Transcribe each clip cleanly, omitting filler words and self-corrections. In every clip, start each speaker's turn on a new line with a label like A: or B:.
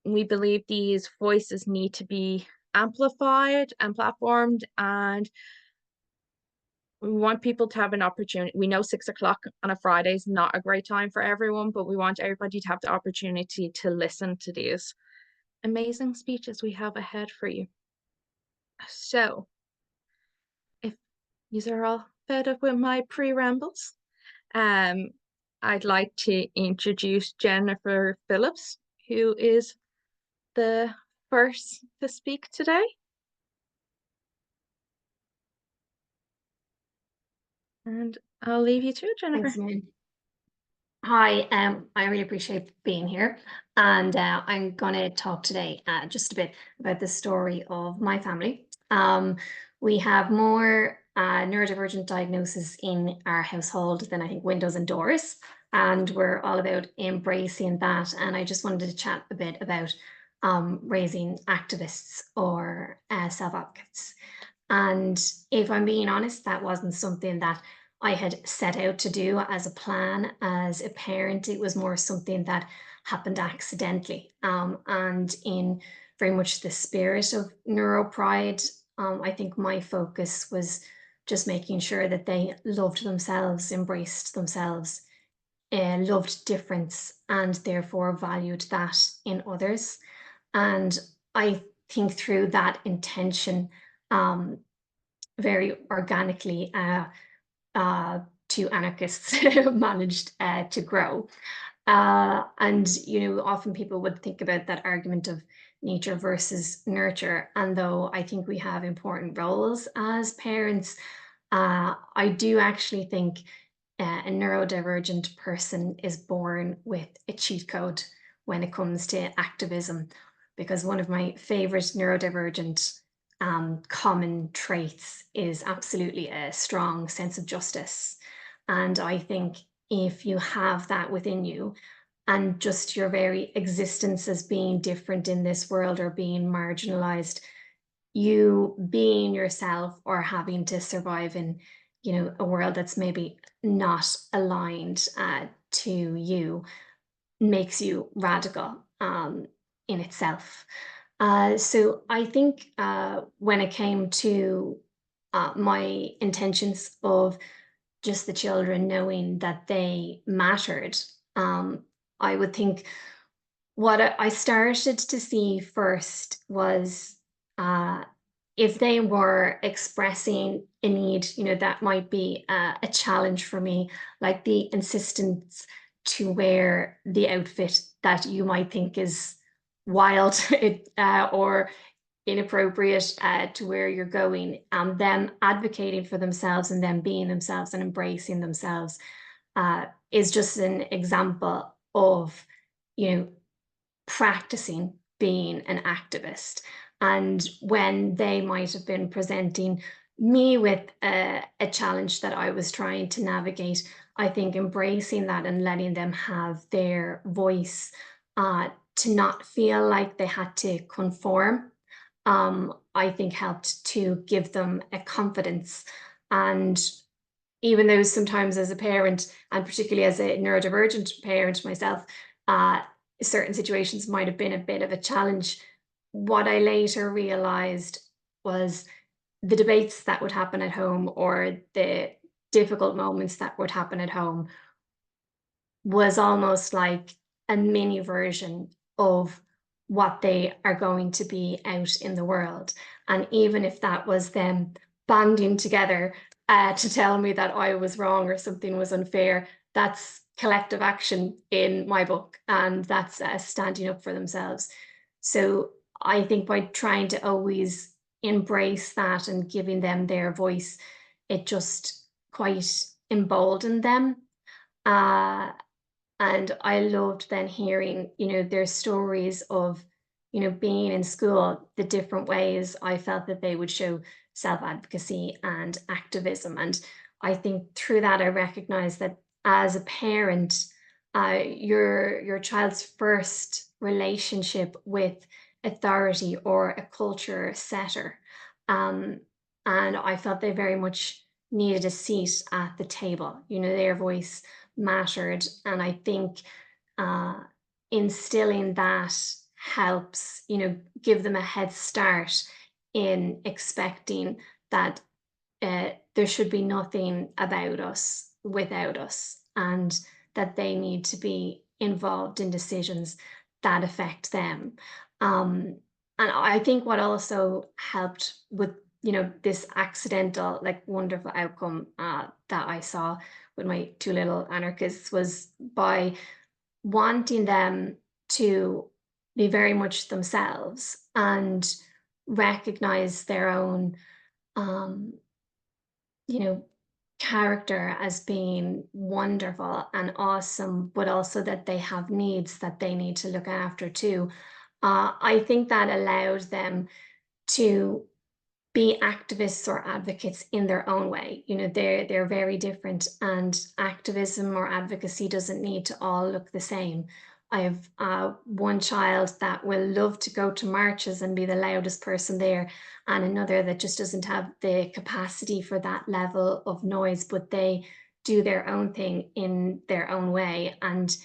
A: we believe these voices need to be amplified and platformed, and we want people to have an opportunity. We know 6 o'clock on a Friday is not a great time for everyone, but we want everybody to have the opportunity to listen to these amazing speeches we have ahead for you. So, if you are all fed up with my pre-rambles, um, I'd like to introduce Jennifer Phillips, who is the first to speak today. And I'll leave you to it, Jennifer.
B: Thanks, man. Hi, I really appreciate being here, and I'm going to talk today just a bit about the story of my family. We have more neurodivergent diagnosis in our household than I think windows and doors, and we're all about embracing that. And I just wanted to chat a bit about raising activists or self-advocates. And if I'm being honest, that wasn't something that I had set out to do as a plan as a parent. It was more something that happened accidentally. And in very much the spirit of Neuro Pride, I think my focus was just making sure that they loved themselves, embraced themselves, loved difference, and therefore valued that in others. And I think through that intention, very organically, two anarchists managed to grow. And, often people would think about that argument of nature versus nurture. And though I think we have important roles as parents, I do actually think a neurodivergent person is born with a cheat code when it comes to activism, because one of my favorite neurodivergent common traits is absolutely a strong sense of justice. And I think if you have that within you, and just your very existence as being different in this world or being marginalized, you being yourself or having to survive in, a world that's maybe not aligned to you, makes you radical in itself. So I think when it came to my intentions of just the children knowing that they mattered, I would think what I started to see first was if they were expressing a need, that might be a challenge for me, like the insistence to wear the outfit that you might think is wild or inappropriate to where you're going, and them advocating for themselves and them being themselves and embracing themselves is just an example of, practicing being an activist. And when they might have been presenting me with a challenge that I was trying to navigate, I think embracing that and letting them have their voice, to not feel like they had to conform, I think helped to give them a confidence. And even though sometimes as a parent, and particularly as a neurodivergent parent myself, certain situations might have been a bit of a challenge, what I later realized was the debates that would happen at home or the difficult moments that would happen at home was almost like a mini version of what they are going to be out in the world. And even if that was them banding together to tell me that I was wrong or something was unfair, that's collective action in my book, and that's standing up for themselves. So I think by trying to always embrace that and giving them their voice, it just quite emboldened them. And I loved then hearing, their stories of, being in school, the different ways I felt that they would show self-advocacy and activism. And I think through that, I recognized that as a parent, your child's first relationship with authority or a culture setter. And I felt they very much needed a seat at the table. Their voice mattered. And I think instilling that helps, give them a head start in expecting that there should be nothing about us without us, and that they need to be involved in decisions that affect them. Um, and I think what also helped with, this accidental, like wonderful outcome that I saw with my two little anarchists was by wanting them to be very much themselves and recognize their own um, you know, character as being wonderful and awesome, but also that they have needs that they need to look after too. I think that allowed them to be activists or advocates in their own way. They're very different, and activism or advocacy doesn't need to all look the same. I have one child that will love to go to marches and be the loudest person there, and another that just doesn't have the capacity for that level of noise, but they do their own thing in their own way, and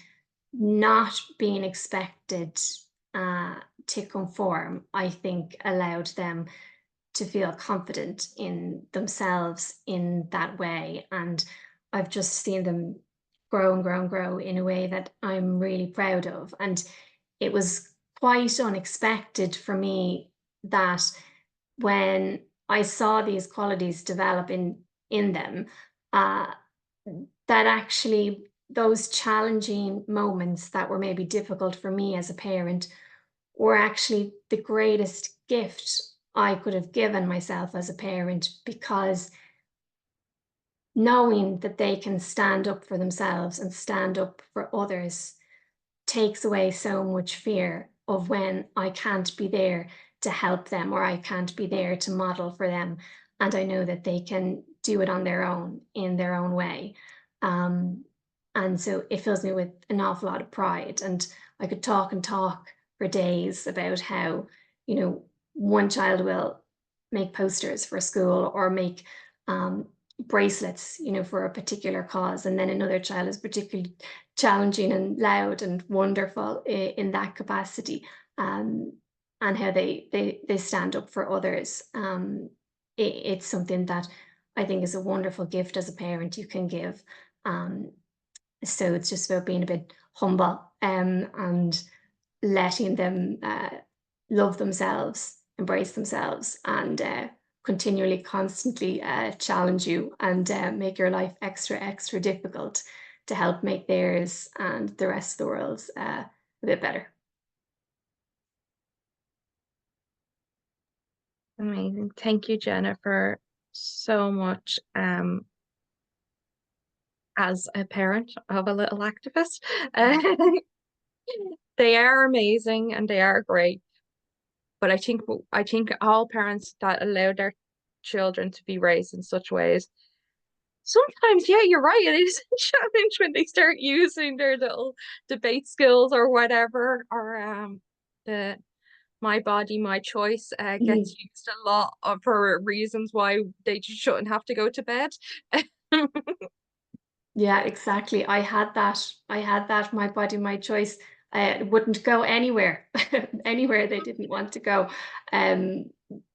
B: not being expected to conform, I think allowed them to feel confident in themselves in that way. And I've just seen them grow and grow and grow in a way that I'm really proud of. And it was quite unexpected for me that when I saw these qualities develop in them, uh, that actually those challenging moments that were maybe difficult for me as a parent were actually the greatest gift I could have given myself as a parent, because knowing that they can stand up for themselves and stand up for others takes away so much fear of when I can't be there to help them or I can't be there to model for them. And I know that they can do it on their own, in their own way. Um, and so it fills me with an awful lot of pride. And I could talk and talk for days about how, one child will make posters for school or make um, bracelets, for a particular cause. And then another child is particularly challenging and loud and wonderful in that capacity, um, and how they stand up for others. It's something that I think is a wonderful gift as a parent you can give. Um, so it's just about being a bit humble, and letting them love themselves, embrace themselves, and continually, constantly challenge you and make your life extra, extra difficult to help make theirs and the rest of the world's a bit better.
A: Amazing. Thank you, Jennifer, so much. As a parent of a little activist, they are amazing and they are great. But I think all parents that allow their children to be raised in such ways, sometimes, yeah, you're right. It is a challenge when they start using their little debate skills or whatever, or the my body, my choice gets
B: Mhm.
A: used a lot for reasons why they just shouldn't have to go to bed.
B: Yeah, exactly. I had that, my body, my choice. Wouldn't go anywhere, anywhere they didn't want to go. Um,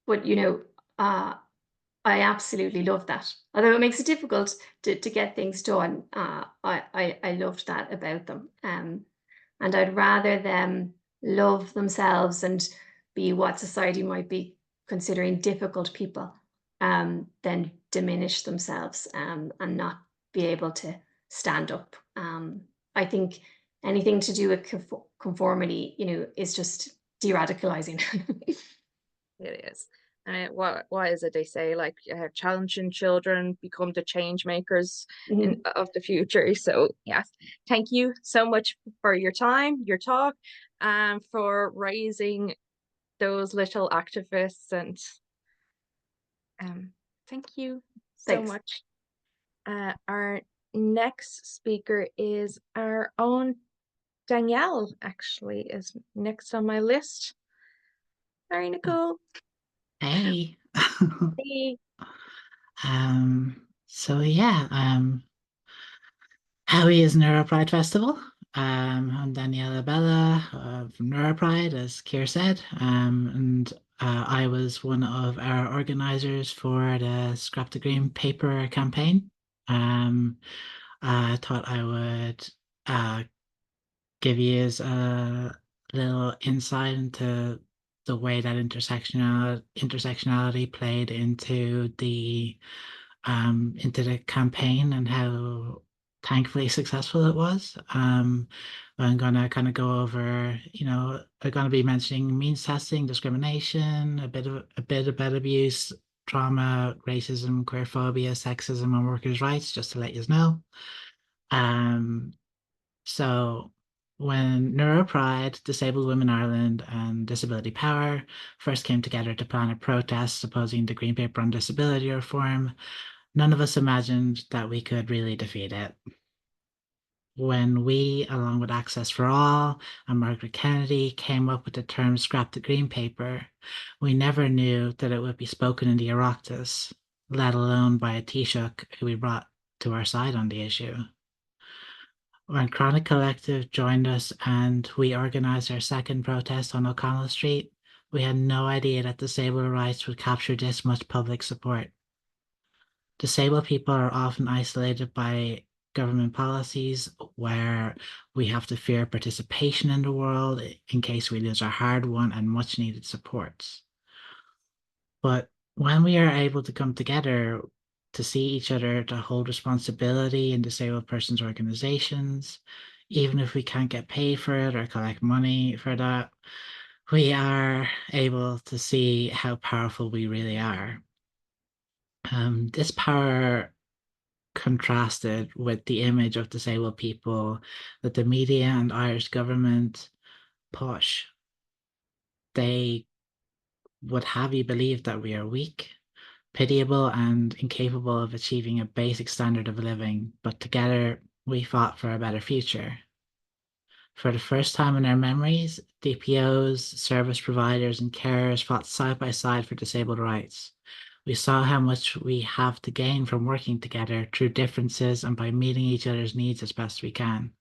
B: but uh, I absolutely love that. Although it makes it difficult to get things done, I loved that about them. And I'd rather them love themselves and be what society might be considering difficult people, than diminish themselves, and not be able to stand up. I think anything to do with conformity, is just de-radicalizing.
A: It is. And what is it they say? Like challenging children become the change makers
B: Mhm.
A: of the future. So yes, thank you so much for your time, your talk, and for raising those little activists. And um, thank you so
B: Thanks.
A: much. Our next speaker is our own Danielle. Actually, is next on my list. Sorry, Nicole.
C: Hey.
A: Hey.
C: So yeah, Aoife is Neuro Pride Festival. I'm Daniella Bella from Neuro Pride, as Keir said, and I was one of our organisers for the Scrap the Green paper campaign. Um, I thought I would uh, give you a little insight into the way that intersectionality played into the campaign and how thankfully successful it was. I'm gonna kind of go over, I'm gonna be mentioning means testing, discrimination, a bit about abuse, trauma, racism, queerphobia, sexism, and workers' rights, just to let you know. Um, so when Neuro Pride, Disabled Women Ireland, and Disability Power first came together to plan a protest opposing the Green Paper on disability reform, none of us imagined that we could really defeat it. When we, along with Access for All and Margaret Kennedy, came up with the term scrap the green paper, we never knew that it would be spoken in the Oireachtas, let alone by a Taoiseach who we brought to our side on the issue. When Chronic Collective joined us and we organised our second protest on O'Connell Street, we had no idea that disabled rights would capture this much public support. Disabled people are often isolated by government policies where we have to fear participation in the world in case we lose our hard-won and much-needed supports. But when we are able to come together to see each other, to hold responsibility in disabled persons' organizations, even if we can't get paid for it or collect money for that, we are able to see how powerful we really are. This power contrasted with the image of disabled people that the media and Irish government push. They would have you believe that we are weak, pitiable, and incapable of achieving a basic standard of living, but together we fought for a better future. For the first time in our memories, DPOs, service providers, and carers fought side by side for disabled rights. We saw how much we have to gain from working together through differences and by meeting each other's needs as best we can.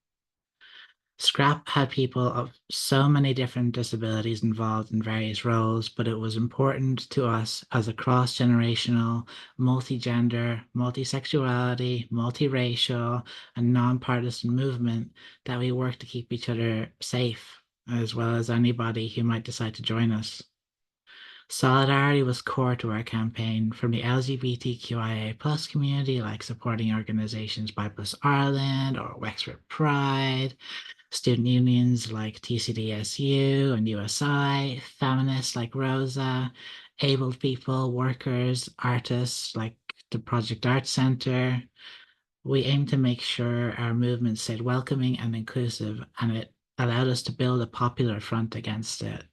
C: Scrap had people of so many different disabilities involved in various roles, but it was important to us as a cross-generational, multi-gender, multi-sexuality, multiracial, and non-partisan movement that we work to keep each other safe, as well as anybody who might decide to join us. Solidarity was core to our campaign, from the LGBTQIA plus community, like supporting organizations Plus Ireland or Wexford Pride, student unions like TCDSU and USI, feminists like Rosa, abled people, workers, artists like the Project Art Centre. We aim to make sure our movement stayed welcoming and inclusive, and it allowed us to build a popular front against it.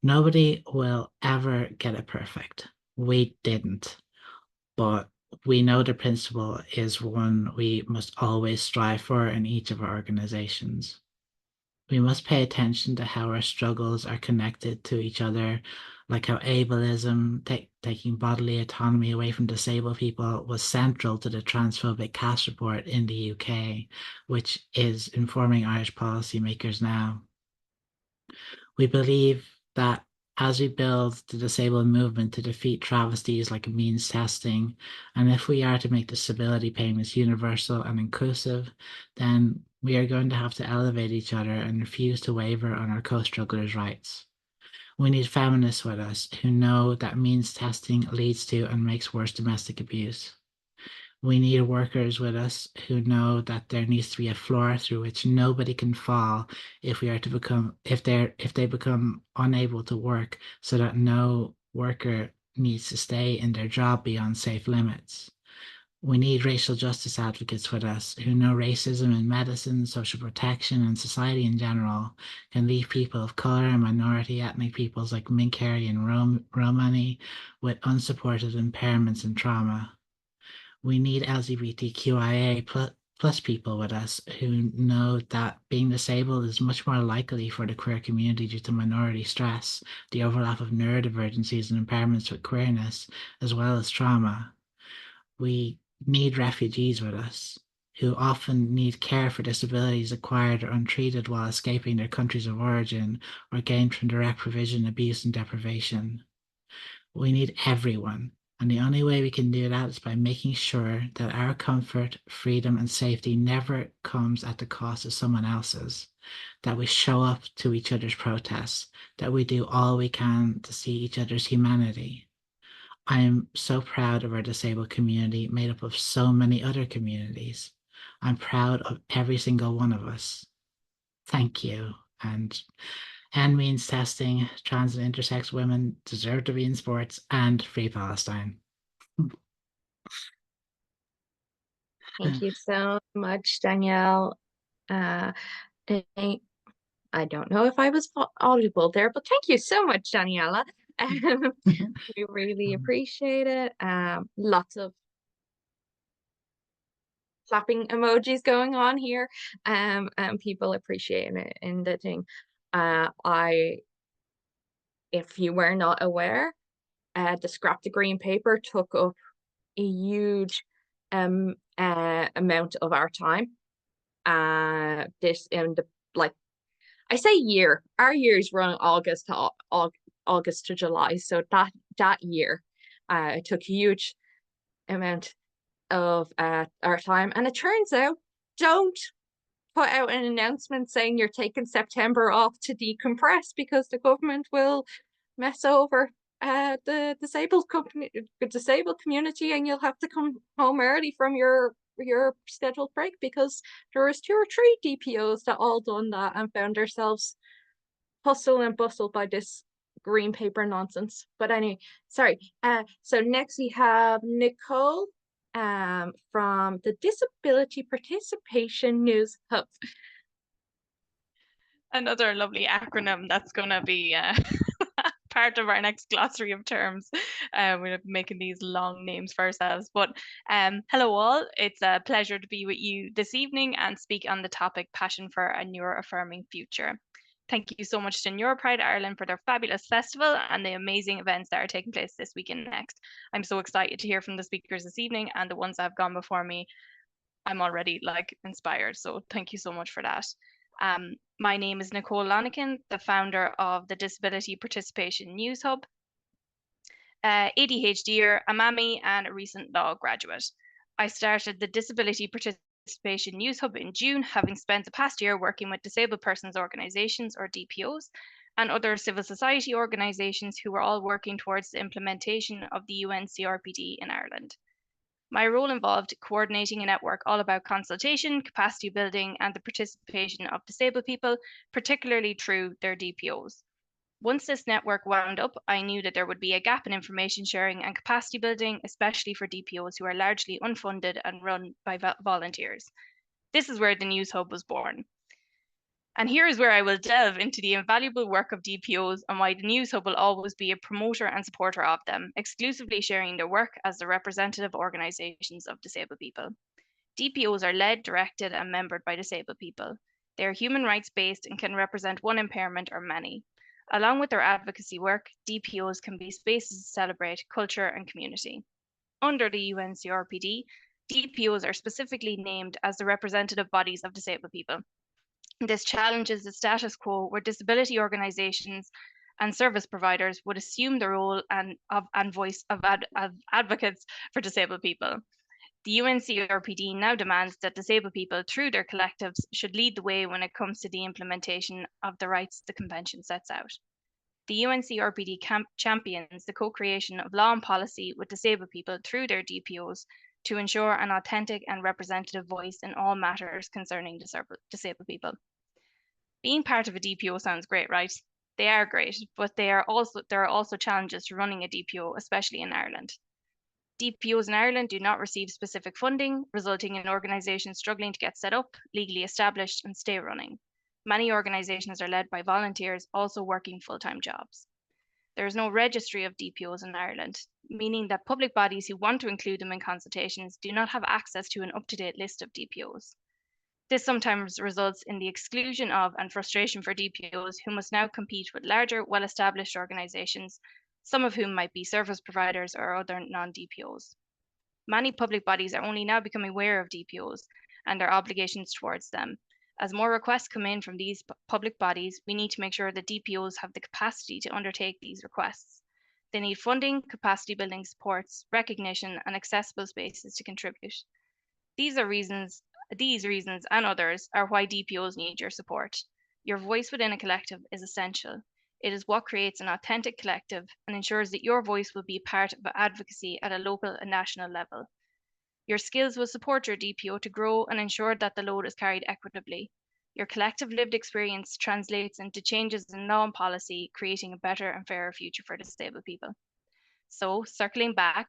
C: Nobody will ever get it perfect. We didn't, but we know the principle is one we must always strive for in each of our organizations. We must pay attention to how our struggles are connected to each other, like how ableism, taking bodily autonomy away from disabled people, was central to the transphobic CAS report in the UK, which is informing Irish policymakers now. We believe that as we build the disabled movement to defeat travesties like means testing, and if we are to make disability payments universal and inclusive, then we are going to have to elevate each other and refuse to waver on our co-strugglers' rights. We need feminists with us who know that means testing leads to and makes worse domestic abuse. We need workers with us who know that there needs to be a floor through which nobody can fall if they become unable to work, so that no worker needs to stay in their job beyond safe limits. We need racial justice advocates with us who know racism in medicine, social protection, and society in general can leave people of color and minority ethnic peoples like MAQQI and Romani with unsupported impairments and trauma. We need LGBTQIA plus people with us who know that being disabled is much more likely for the queer community due to minority stress, the overlap of neurodivergencies and impairments with queerness, as well as trauma. We need refugees with us who often need care for disabilities acquired or untreated while escaping their countries of origin or gained from direct provision, abuse, and deprivation. We need everyone, and the only way we can do that is by making sure that our comfort, freedom, and safety never comes at the cost of someone else's, that we show up to each other's protests, that we do all we can to see each other's humanity. I am so proud of our disabled community made up of so many other communities. I'm proud of every single one of us. Thank you. And end means testing. Trans and intersex women deserve to be in sports, and free Palestine.
A: Thank you so much, Danielle. I don't know if I was audible there, but thank you so much, Daniela. We really appreciate it. Lots of clapping emojis going on here, and people appreciating it in the thing. If you were not aware, the Scrap the Green paper took up a huge amount of our time. This in the I say year. Our years run August to July, so that year, it took a huge amount of our time. And it turns out, don't put out an announcement saying you're taking September off to decompress, because the government will mess over the disabled community, and you'll have to come home early from your scheduled break, because there was 2 or 3 DPOs that all done that and found themselves hustle and bustle by this green paper nonsense. But anyway, sorry. So next we have Nicole from the Disability Participation News Hub.
D: Another lovely acronym that's going to be part of our next glossary of terms. We're making these long names for ourselves. But hello all, it's a pleasure to be with you this evening and speak on the topic Passion for a Neuro-Affirming Future. Thank you so much to Neuro Pride Ireland for their fabulous festival and the amazing events that are taking place this week and next. I'm so excited to hear from the speakers this evening, and the ones that have gone before me, I'm already inspired. So thank you so much for that. My name is Nicole Lonican, the founder of the Disability Participation News Hub, ADHDer, a mammy, and a recent law graduate. I started the Disability Participation News Hub in June, having spent the past year working with disabled persons organisations, or DPOs, and other civil society organisations who were all working towards the implementation of the UN CRPD in Ireland. My role involved coordinating a network all about consultation, capacity building, and the participation of disabled people, particularly through their DPOs. Once this network wound up, I knew that there would be a gap in information sharing and capacity building, especially for DPOs who are largely unfunded and run by volunteers. This is where the News Hub was born. And here is where I will delve into the invaluable work of DPOs and why the News Hub will always be a promoter and supporter of them, exclusively sharing their work as the representative organisations of disabled people. DPOs are led, directed, and membered by disabled people. They are human rights based and can represent one impairment or many. Along with their advocacy work, DPOs can be spaces to celebrate culture and community. Under the UN CRPD, DPOs are specifically named as the representative bodies of disabled people. This challenges the status quo where disability organisations and service providers would assume the role and voice of advocates for disabled people. The UN CRPD now demands that disabled people, through their collectives, should lead the way when it comes to the implementation of the rights the Convention sets out. The UN CRPD champions the co-creation of law and policy with disabled people through their DPOs to ensure an authentic and representative voice in all matters concerning disabled people. Being part of a DPO sounds great, right? They are great, but there are also challenges to running a DPO, especially in Ireland. DPOs in Ireland do not receive specific funding, resulting in organisations struggling to get set up, legally established, and stay running. Many organisations are led by volunteers also working full-time jobs. There is no registry of DPOs in Ireland, meaning that public bodies who want to include them in consultations do not have access to an up-to-date list of DPOs. This sometimes results in the exclusion of and frustration for DPOs who must now compete with larger, well-established organisations, some of whom might be service providers or other non-DPOs. Many public bodies are only now becoming aware of DPOs, and their obligations towards them. As more requests come in from these public bodies, we need to make sure that DPOs have the capacity to undertake these requests. They need funding, capacity building supports, recognition, and accessible spaces to contribute. These reasons and others are why DPOs need your support. Your voice within a collective is essential. It is what creates an authentic collective and ensures that your voice will be part of advocacy at a local and national level. Your skills will support your DPO to grow and ensure that the load is carried equitably. Your collective lived experience translates into changes in law and policy, creating a better and fairer future for disabled people. So, circling back,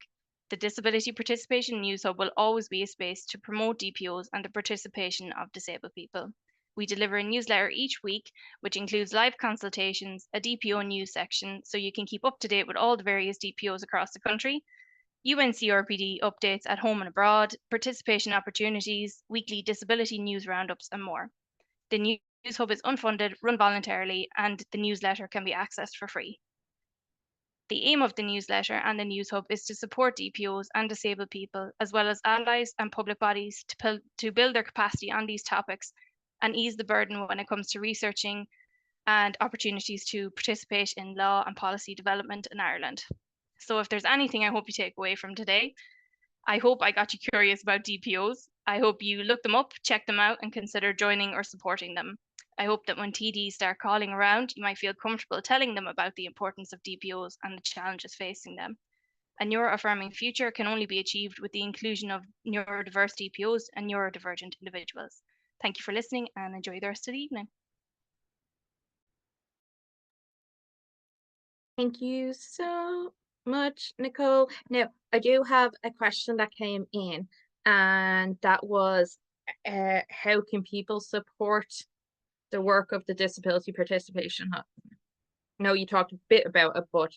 D: the Disability Participation News Hub will always be a space to promote DPOs and the participation of disabled people. We deliver a newsletter each week, which includes live consultations, a DPO news section, so you can keep up to date with all the various DPOs across the country, UNCRPD updates at home and abroad, participation opportunities, weekly disability news roundups, and more. The News Hub is unfunded, run voluntarily, and the newsletter can be accessed for free. The aim of the newsletter and the News Hub is to support DPOs and disabled people, as well as allies and public bodies, to build their capacity on these topics and ease the burden when it comes to researching and opportunities to participate in law and policy development in Ireland. So if there's anything I hope you take away from today, I hope I got you curious about DPOs. I hope you look them up, check them out, and consider joining or supporting them. I hope that when TDs start calling around, you might feel comfortable telling them about the importance of DPOs and the challenges facing them. A neuro-affirming future can only be achieved with the inclusion of neurodiverse DPOs and neurodivergent individuals. Thank you for listening and enjoy the rest of the evening.
A: Thank you so much, Nicole. Now, I do have a question that came in, and that was, how can people support the work of the Disability Participation Hub? No, you talked a bit about it, but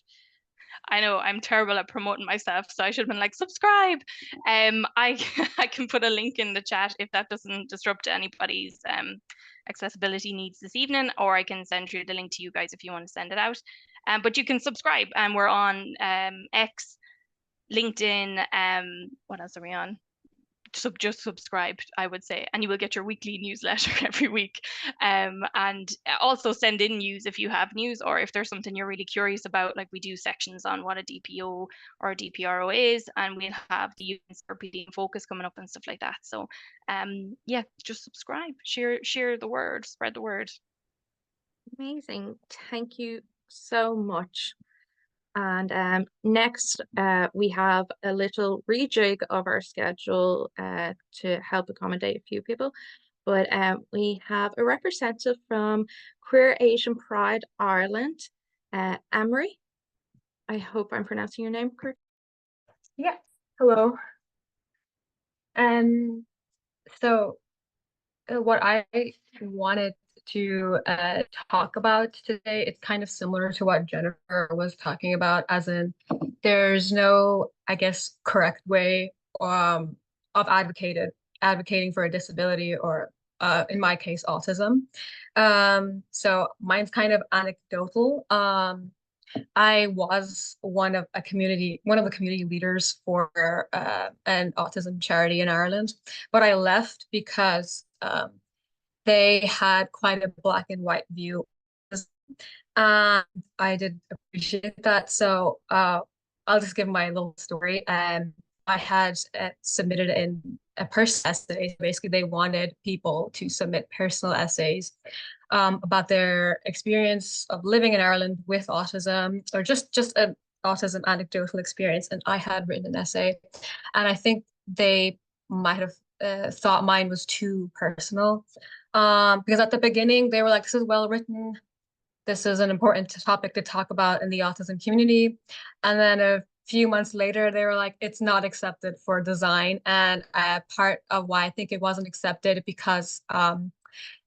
D: I know I'm terrible at promoting myself, so I should have been like, subscribe. I can put a link in the chat if that doesn't disrupt anybody's accessibility needs this evening, or I can send you the link to you guys if you want to send it out. But you can subscribe, and we're on X, LinkedIn. What else are we on? Just subscribe, I would say, and you will get your weekly newsletter every week. And also send in news if you have news, or if there's something you're really curious about. Like, we do sections on what a DPO or a DPRO is, and we'll have the UNCRPD and focus coming up and stuff like that. So yeah, just subscribe, share the word, spread the word.
A: amazing. Thank you so much. And next, we have a little rejig of our schedule to help accommodate a few people. But we have a representative from Queer Asian Pride Ireland, Amri. I hope I'm pronouncing your name correct.
E: Yeah, hello. So what I wanted to talk about today, it's kind of similar to what Jennifer was talking about, as in there's no, I guess, correct way of advocating for a disability, or in my case, autism. So mine's kind of anecdotal. I was one of the community leaders for an autism charity in Ireland, but I left because they had quite a black and white view, and I did appreciate that. So I'll just give my little story. I had submitted in a personal essay. Basically, they wanted people to submit personal essays about their experience of living in Ireland with autism, or just an autism anecdotal experience. And I had written an essay, and I think they might have thought mine was too personal, because at the beginning they were like, "This is well written. This is an important topic to talk about in the autism community." And then a few months later, they were like, "It's not accepted for design." And part of why I think it wasn't accepted, because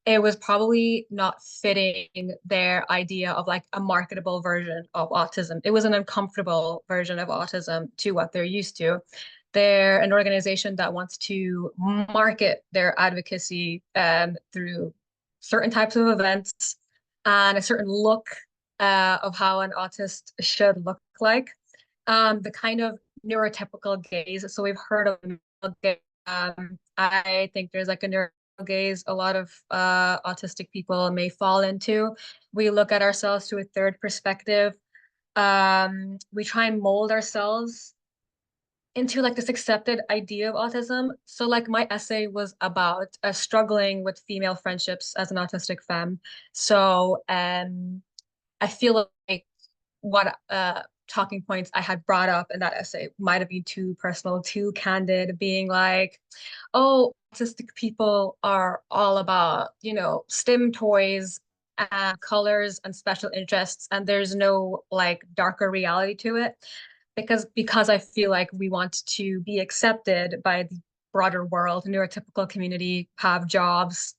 E: it was probably not fitting their idea of like a marketable version of autism. It was an uncomfortable version of autism to what they're used to. They're an organization that wants to market their advocacy through certain types of events and a certain look of how an autist should look like. The kind of neurotypical gaze. So we've heard of gaze I think there's like a neuro gaze a lot of autistic people may fall into. We look at ourselves to a third perspective. We try and mold ourselves into like this accepted idea of autism. So like my essay was about struggling with female friendships as an autistic femme. So I feel like what talking points I had brought up in that essay might have been too personal, too candid, being like, oh, autistic people are all about, you know, STEM toys and colors and special interests, and there's no like darker reality to it. Because I feel like we want to be accepted by the broader world, neurotypical community, have jobs,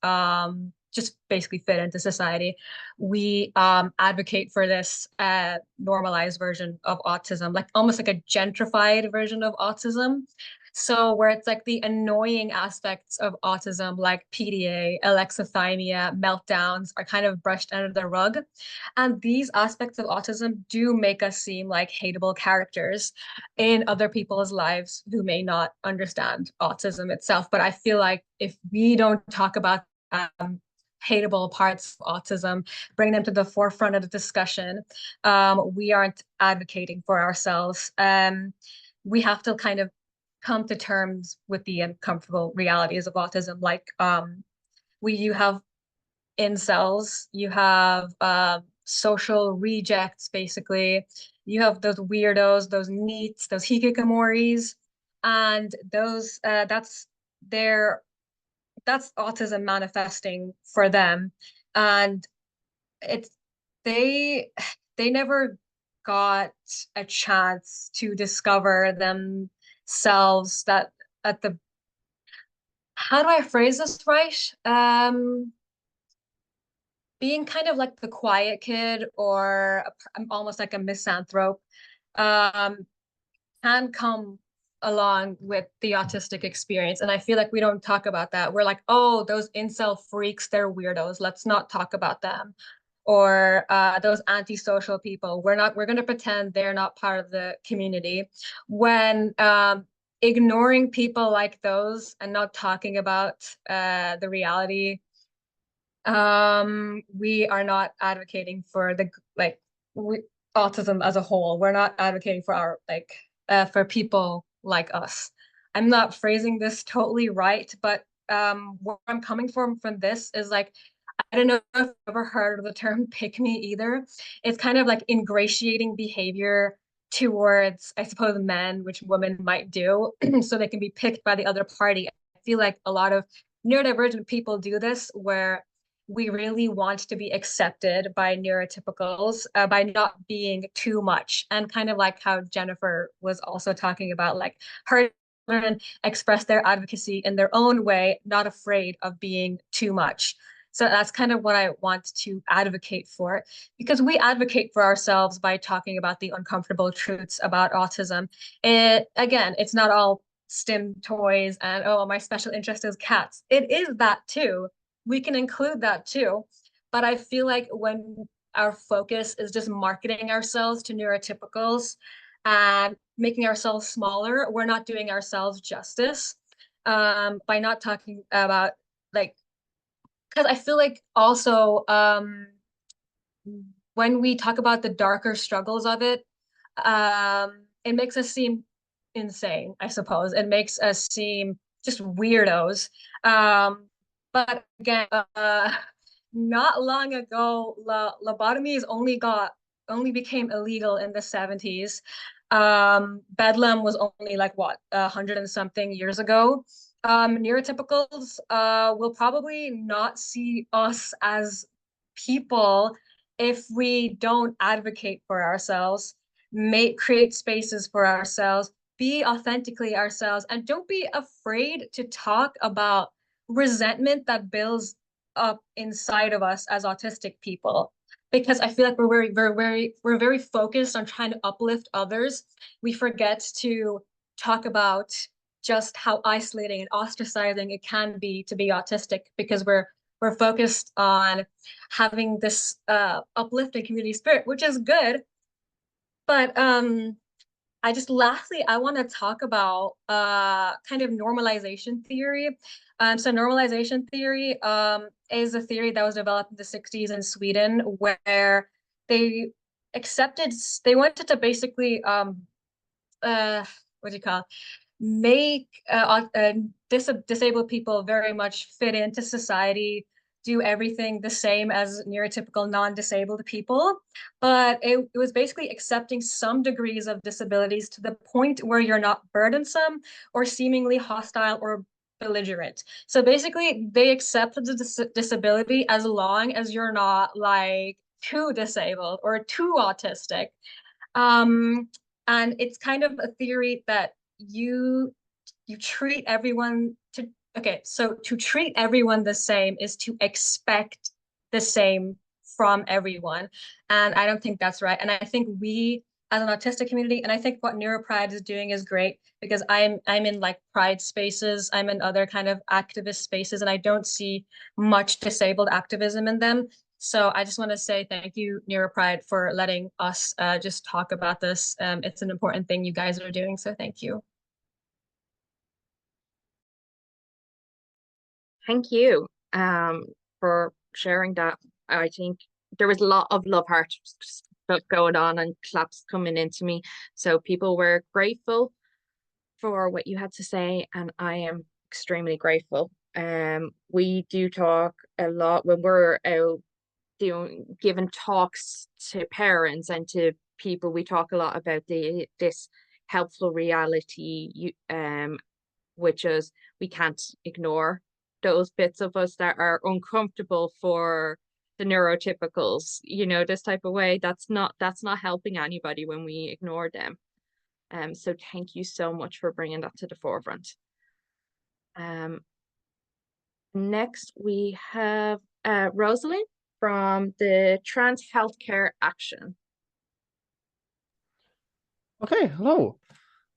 E: just basically fit into society. We advocate for this normalized version of autism, like almost like a gentrified version of autism. So where it's like the annoying aspects of autism, like PDA, alexithymia, meltdowns, are kind of brushed under the rug. And these aspects of autism do make us seem like hateable characters in other people's lives who may not understand autism itself. But I feel like if we don't talk about hateable parts of autism, bring them to the forefront of the discussion, we aren't advocating for ourselves. We have to kind of come to terms with the uncomfortable realities of autism. Like you have incels, you have social rejects, basically. You have those weirdos, those neets, those hikikomoris, and those that's autism manifesting for them. And it's they they never got a chance to discover themselves that at the how do I phrase this right? Being kind of like the quiet kid or almost like a misanthrope um, can come along with the autistic experience. And I feel like we don't talk about that. We're like, oh, those incel freaks, they're weirdos. Let's not talk about them. Or those antisocial people. We're going to pretend they're not part of the community. When ignoring people like those and not talking about the reality, we are not advocating for the like autism as a whole. We're not advocating for our for people like us. I'm not phrasing this totally right, but where I'm coming from this is like, I don't know if you've ever heard of the term pick me either. It's kind of like ingratiating behavior towards, I suppose, men, which women might do, so they can be picked by the other party. I feel like a lot of neurodivergent people do this, where we really want to be accepted by neurotypicals by not being too much. And kind of like how Jennifer was also talking about, like her children express their advocacy in their own way, not afraid of being too much. So that's kind of what I want to advocate for, because we advocate for ourselves by talking about the uncomfortable truths about autism. Again, it's not all STEM toys and, oh, my special interest is cats. It is that too. We can include that too. But I feel like when our focus is just marketing ourselves to neurotypicals and making ourselves smaller, we're not doing ourselves justice by not talking about like, because I feel like also when we talk about the darker struggles of it, it makes us seem insane, I suppose. It makes us seem just weirdos. But again, not long ago, lobotomies only became illegal in the 70s. Bedlam was only like what, 100 and something years ago. Neurotypicals will probably not see us as people if we don't advocate for ourselves, create spaces for ourselves, be authentically ourselves, and don't be afraid to talk about resentment that builds up inside of us as autistic people. Because I feel like we're very focused on trying to uplift others. We forget to talk about just how isolating and ostracizing it can be to be autistic, because we're focused on having this uplifting community spirit, which is good. But lastly, I want to talk about kind of normalization theory. So normalization theory is a theory that was developed in the 60s in Sweden, where they wanted to basically what do you call it? Make disabled people very much fit into society, do everything the same as neurotypical non-disabled people. But it was basically accepting some degrees of disabilities to the point where you're not burdensome or seemingly hostile or belligerent. So basically, they accepted the disability as long as you're not like too disabled or too autistic. And it's kind of a theory that you treat everyone to so to treat everyone the same is to expect the same from everyone. And I don't think that's right. And I think we as an autistic community, and I think what Neuro Pride is doing is great, because I'm in like pride spaces, I'm in other kind of activist spaces, and I don't see much disabled activism in them. So I just want to say thank you, Neuro Pride, for letting us just talk about this. It's an important thing you guys are doing, so thank you.
A: Thank you for sharing that. I think there was a lot of love heart stuff going on and claps coming into me. So people were grateful for what you had to say, and I am extremely grateful. We do talk a lot when we're out giving talks to parents and to people. We talk a lot about this helpful reality, which is we can't ignore those bits of us that are uncomfortable for the neurotypicals, this type of way. That's not helping anybody when we ignore them. So thank you so much for bringing that to the forefront. Next we have Rosaline from the Trans Healthcare Action.
F: Okay, hello.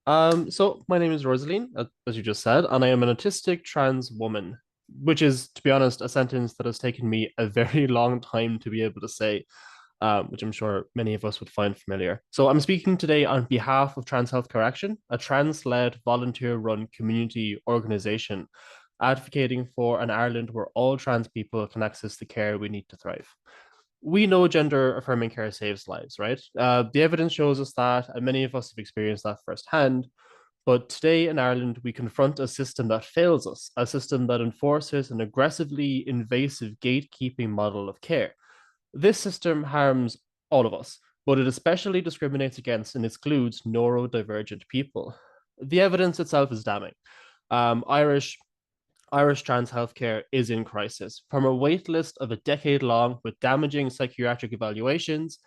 F: So my name is Rosaline, as you just said, and I am an autistic trans woman, which is, to be honest, a sentence that has taken me a very long time to be able to say, which I'm sure many of us would find familiar. So I'm speaking today on behalf of Trans Healthcare Action, a trans-led, volunteer-run community organization advocating for an Ireland where all trans people can access the care we need to thrive. We know gender affirming care saves lives, right? The evidence shows us that, and many of us have experienced that firsthand. But today in Ireland, we confront a system that fails us, a system that enforces an aggressively invasive gatekeeping model of care. This system harms all of us, but it especially discriminates against and excludes neurodivergent people. The evidence itself is damning. Irish trans healthcare is in crisis. From a wait list of a decade long with damaging psychiatric evaluations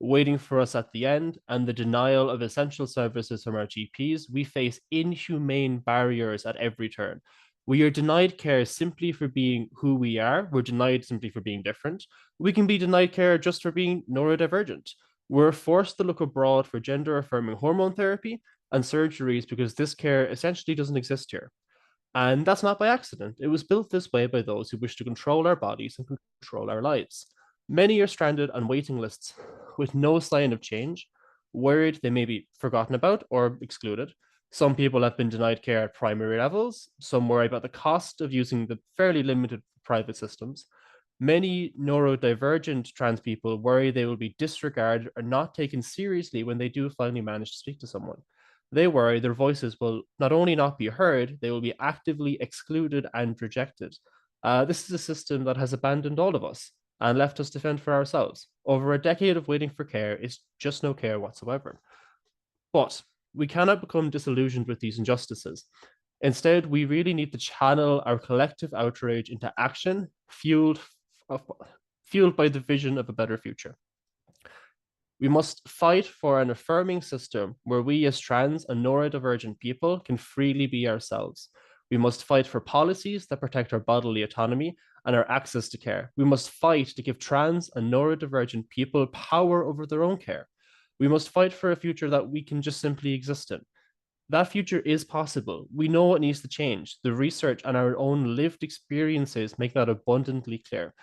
F: waiting for us at the end, and the denial of essential services from our GPs, we face inhumane barriers at every turn. We are denied care simply for being who we are. We're denied simply for being different. We can be denied care just for being neurodivergent. We're forced to look abroad for gender affirming hormone therapy and surgeries because this care essentially doesn't exist here. And that's not by accident. It was built this way by those who wish to control our bodies and control our lives. Many are stranded on waiting lists with no sign of change, worried they may be forgotten about or excluded. Some people have been denied care at primary levels. Some worry about the cost of using the fairly limited private systems. Many neurodivergent trans people worry they will be disregarded or not taken seriously when they do finally manage to speak to someone. They worry their voices will not only not be heard, they will be actively excluded and rejected. This is a system that has abandoned all of us and left us to fend for ourselves. Over a decade of waiting for care is just no care whatsoever. But we cannot become disillusioned with these injustices. Instead, we really need to channel our collective outrage into action, fueled by the vision of a better future. We must fight for an affirming system where we as trans and neurodivergent people can freely be ourselves. We must fight for policies that protect our bodily autonomy and our access to care. We must fight to give trans and neurodivergent people power over their own care. We must fight for a future that we can just simply exist in. That future is possible. We know it needs to change. The research and our own lived experiences make that abundantly clear.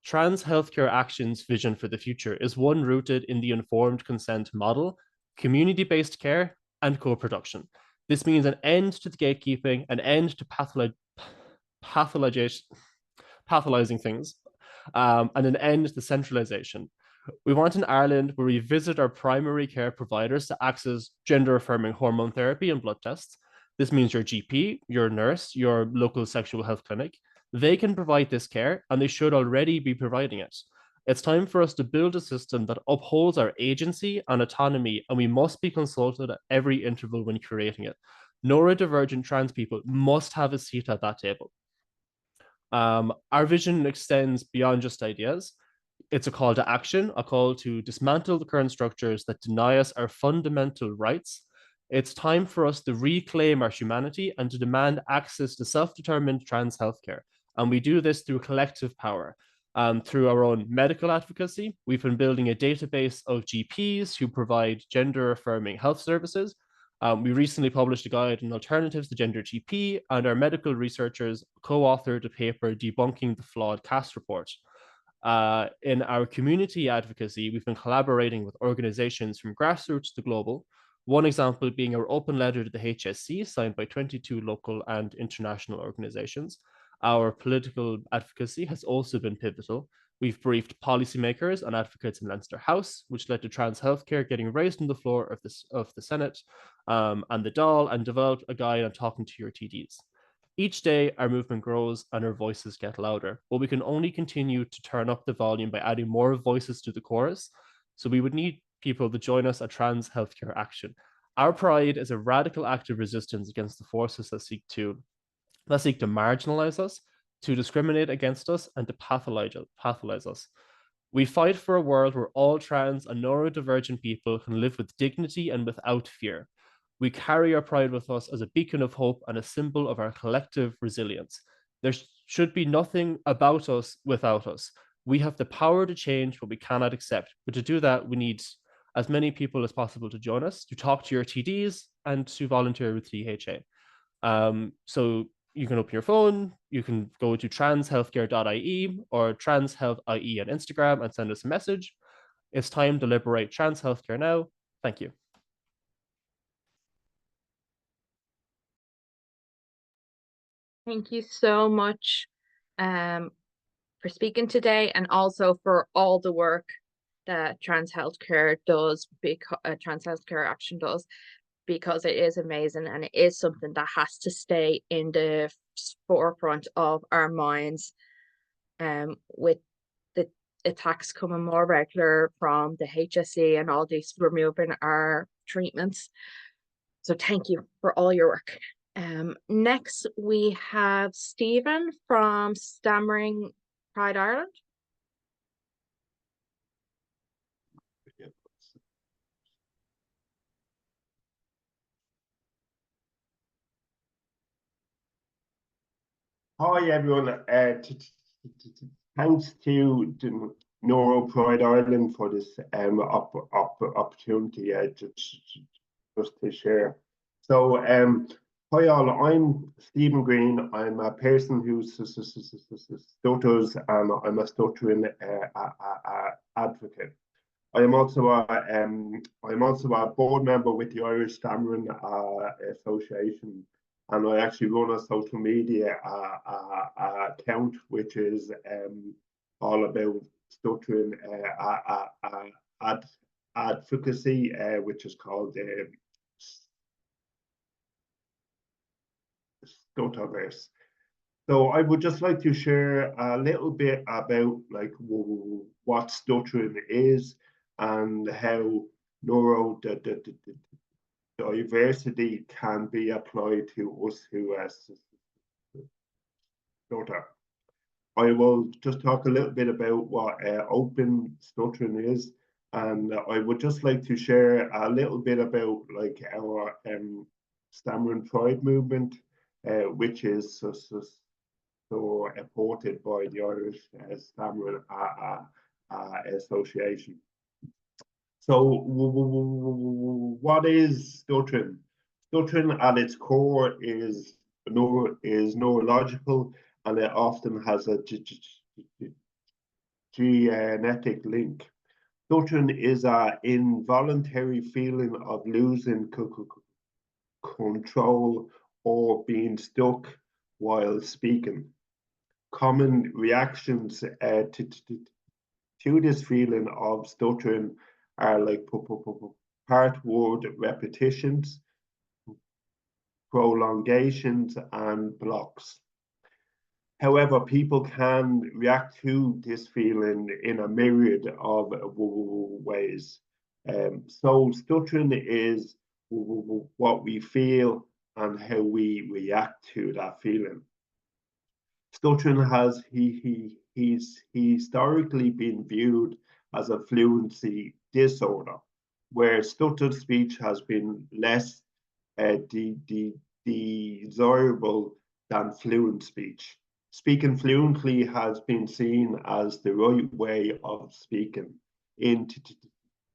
F: Trans Healthcare Action's vision for the future is one rooted in the informed consent model community-based care, and co-production. This means an end to the gatekeeping, an end to pathologizing things, and an end to centralization. We want in Ireland where we visit our primary care providers to access gender-affirming hormone therapy and blood tests. This means your GP, your nurse, your local sexual health clinic, they can provide this care and they should already be providing it. It's time for us to build a system that upholds our agency and autonomy, and we must be consulted at every interval when creating it. Neurodivergent trans people must have a seat at that table. Our vision extends beyond just ideas. It's a call to action, a call to dismantle the current structures that deny us our fundamental rights. It's time for us to reclaim our humanity and to demand access to self-determined trans healthcare. And we do this through collective power. Through our own medical advocacy, we've been building a database of GPs who provide gender-affirming health services. We recently published a guide on alternatives to gender GP, and our medical researchers co-authored a paper debunking the flawed CAST report. In our community advocacy, we've been collaborating with organizations from grassroots to global. One example being our open letter to the HSC, signed by 22 local and international organizations. Our political advocacy has also been pivotal. We've briefed policymakers and advocates in Leinster House, which led to trans healthcare getting raised on the floor of the Senate and the Dáil, and developed a guide on talking to your TDs. Each day, our movement grows and our voices get louder, but we can only continue to turn up the volume by adding more voices to the chorus. So we would need people to join us at Trans Healthcare Action. Our pride is a radical act of resistance against the forces that seek to marginalize us, to discriminate against us, and to pathologize us. We fight for a world where all trans and neurodivergent people can live with dignity and without fear. We carry our pride with us as a beacon of hope and a symbol of our collective resilience. There should be nothing about us without us. We have the power to change what we cannot accept, but to do that, we need as many people as possible to join us, to talk to your TDs, and to volunteer with DHA. So you can open your phone, you can go to transhealthcare.ie or transhealth.ie on Instagram and send us a message. It's time to liberate trans healthcare now. Thank you.
A: Thank you so much for speaking today, and also for all the work that Trans Healthcare does, because Trans Healthcare Action does, because it is amazing and it is something that has to stay in the forefront of our minds. With the attacks coming more regular from the HSE and all these removing our treatments. So thank you for all your work. Next, we have Stephen from Stammering Pride Ireland.
G: Hi everyone. Thanks to Neuro Pride Ireland for this opportunity just to share. So hi all, I'm Stephen Greene. I'm a person who stutters, and I'm a stuttering advocate. I'm also a board member with the Irish Stammering Association, and I actually run a social media account which is all about stuttering advocacy, which is called Stutterverse. So I would just like to share a little bit about like what stuttering is and how neurodiversity can be applied to us who stutter. I will just talk a little bit about what open stuttering is, and I would just like to share a little bit about like our Stammering Pride movement, which is so supported by the Irish Stammering Association. So what is stuttering? Stuttering at its core is neurological, and it often has a genetic link. Stuttering is an involuntary feeling of losing control or being stuck while speaking. Common reactions to this feeling of stuttering are like part word repetitions, prolongations, and blocks. However, people can react to this feeling in a myriad of ways. So stuttering is what we feel and how we react to that feeling. Stuttering has he's historically been viewed as a fluency disorder, where stuttered speech has been less desirable than fluent speech. Speaking fluently has been seen as the right way of speaking. In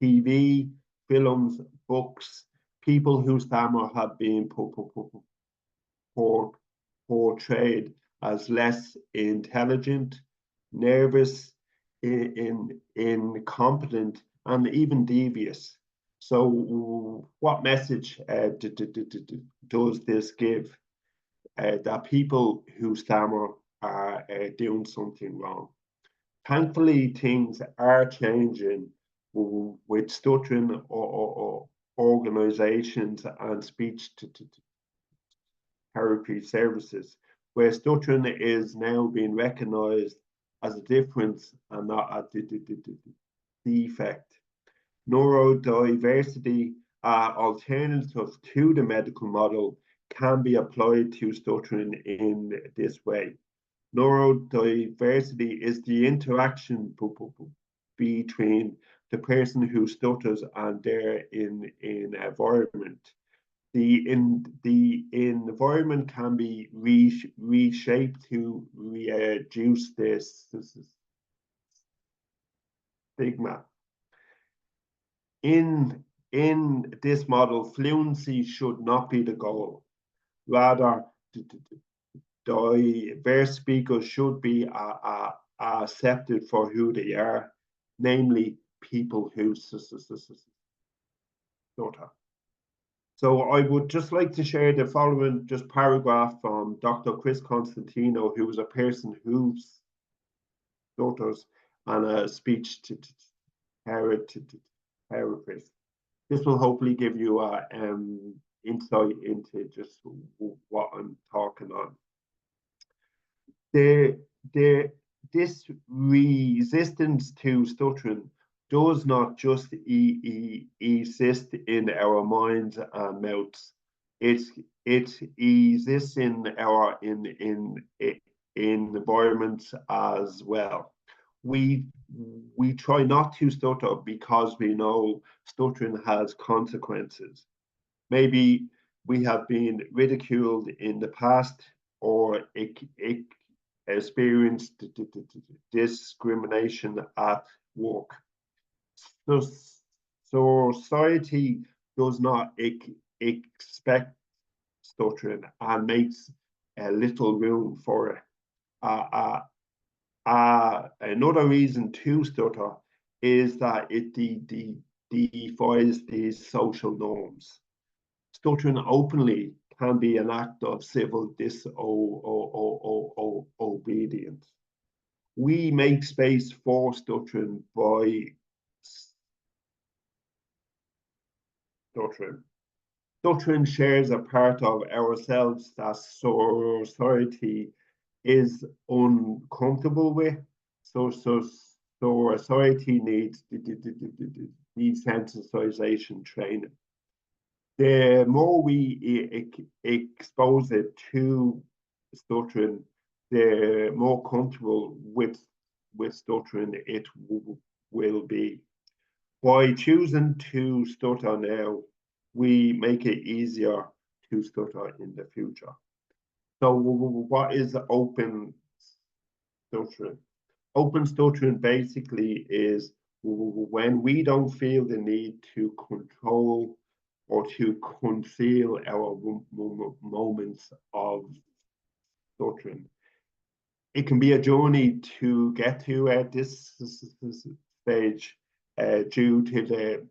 G: TV, films, books, people who stammer have been portrayed as less intelligent, nervous, incompetent, and even devious. So, what message does this give? That people who stammer are doing something wrong. Thankfully, things are changing with stuttering or organizations and speech therapy services, where stuttering is now being recognized as a difference and not a defect. Neurodiversity alternatives to the medical model can be applied to stuttering in this way. Neurodiversity is the interaction between the person who stutters and their environment. The environment can be reshaped to reduce this stigma. In this model, fluency should not be the goal. Rather, diverse speakers should be accepted for who they are, namely people who stutter. So I would just like to share the following just paragraph from Dr. Chris Constantino, who is a person who stutters and a speech therapist. This will hopefully give you a insight into just what I'm talking on. This resistance to stuttering does not just exist in our minds and mouths. It exists in our environments as well. We try not to stutter because we know stuttering has consequences. Maybe we have been ridiculed in the past or experienced discrimination at work. So society does not expect stuttering and makes little room for it. Another reason to stutter is that it defies these social norms. Stuttering openly can be an act of civil disobedience. We make space for stuttering by stuttering. Stuttering shares a part of ourselves that society is uncomfortable with. So society needs desensitization training. The more we expose it to stuttering, the more comfortable with stuttering it will be. By choosing to stutter now, we make it easier to stutter in the future. So what is open stuttering? Open stuttering basically is when we don't feel the need to control or to conceal our moments of stuttering. It can be a journey to get to at this stage. due to the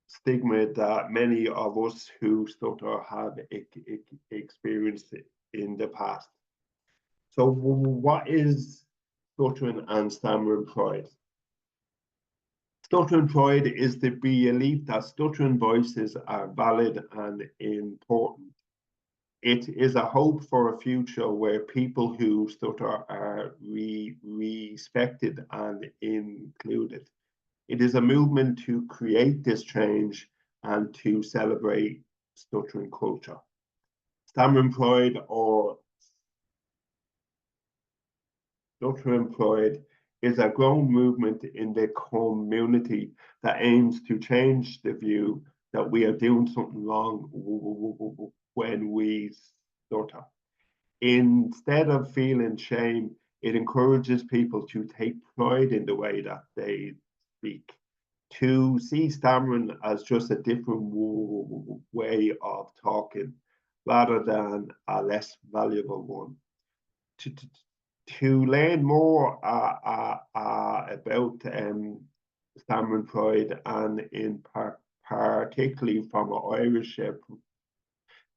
G: stigma that many of us who stutter have experienced in the past. So what is stuttering and stammering pride? Stuttering pride is the belief that stuttering voices are valid and important. It is a hope for a future where people who stutter are respected and included. It is a movement to create this change and to celebrate stuttering culture. Stammering pride or stuttering pride is a growing movement in the community that aims to change the view that we are doing something wrong when we stutter. Instead of feeling shame, it encourages people to take pride in the way that they speak, to see stammering as just a different way of talking rather than a less valuable one. To learn more about stammering pride and in particularly from an Irish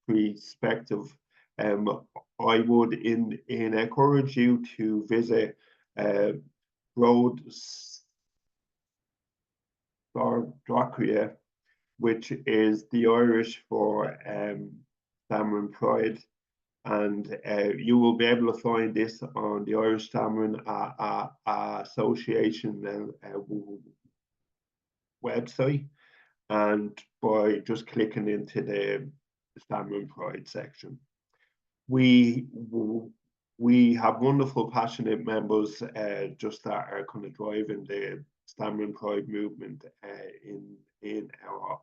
G: perspective, I would encourage you to visit Road Dracria, which is the Irish for Stammering Pride, and you will be able to find this on the Irish Stammering Association website, and by just clicking into the Stammering Pride section. We have wonderful, passionate members just that are kind of driving the Stammering Pride movement in our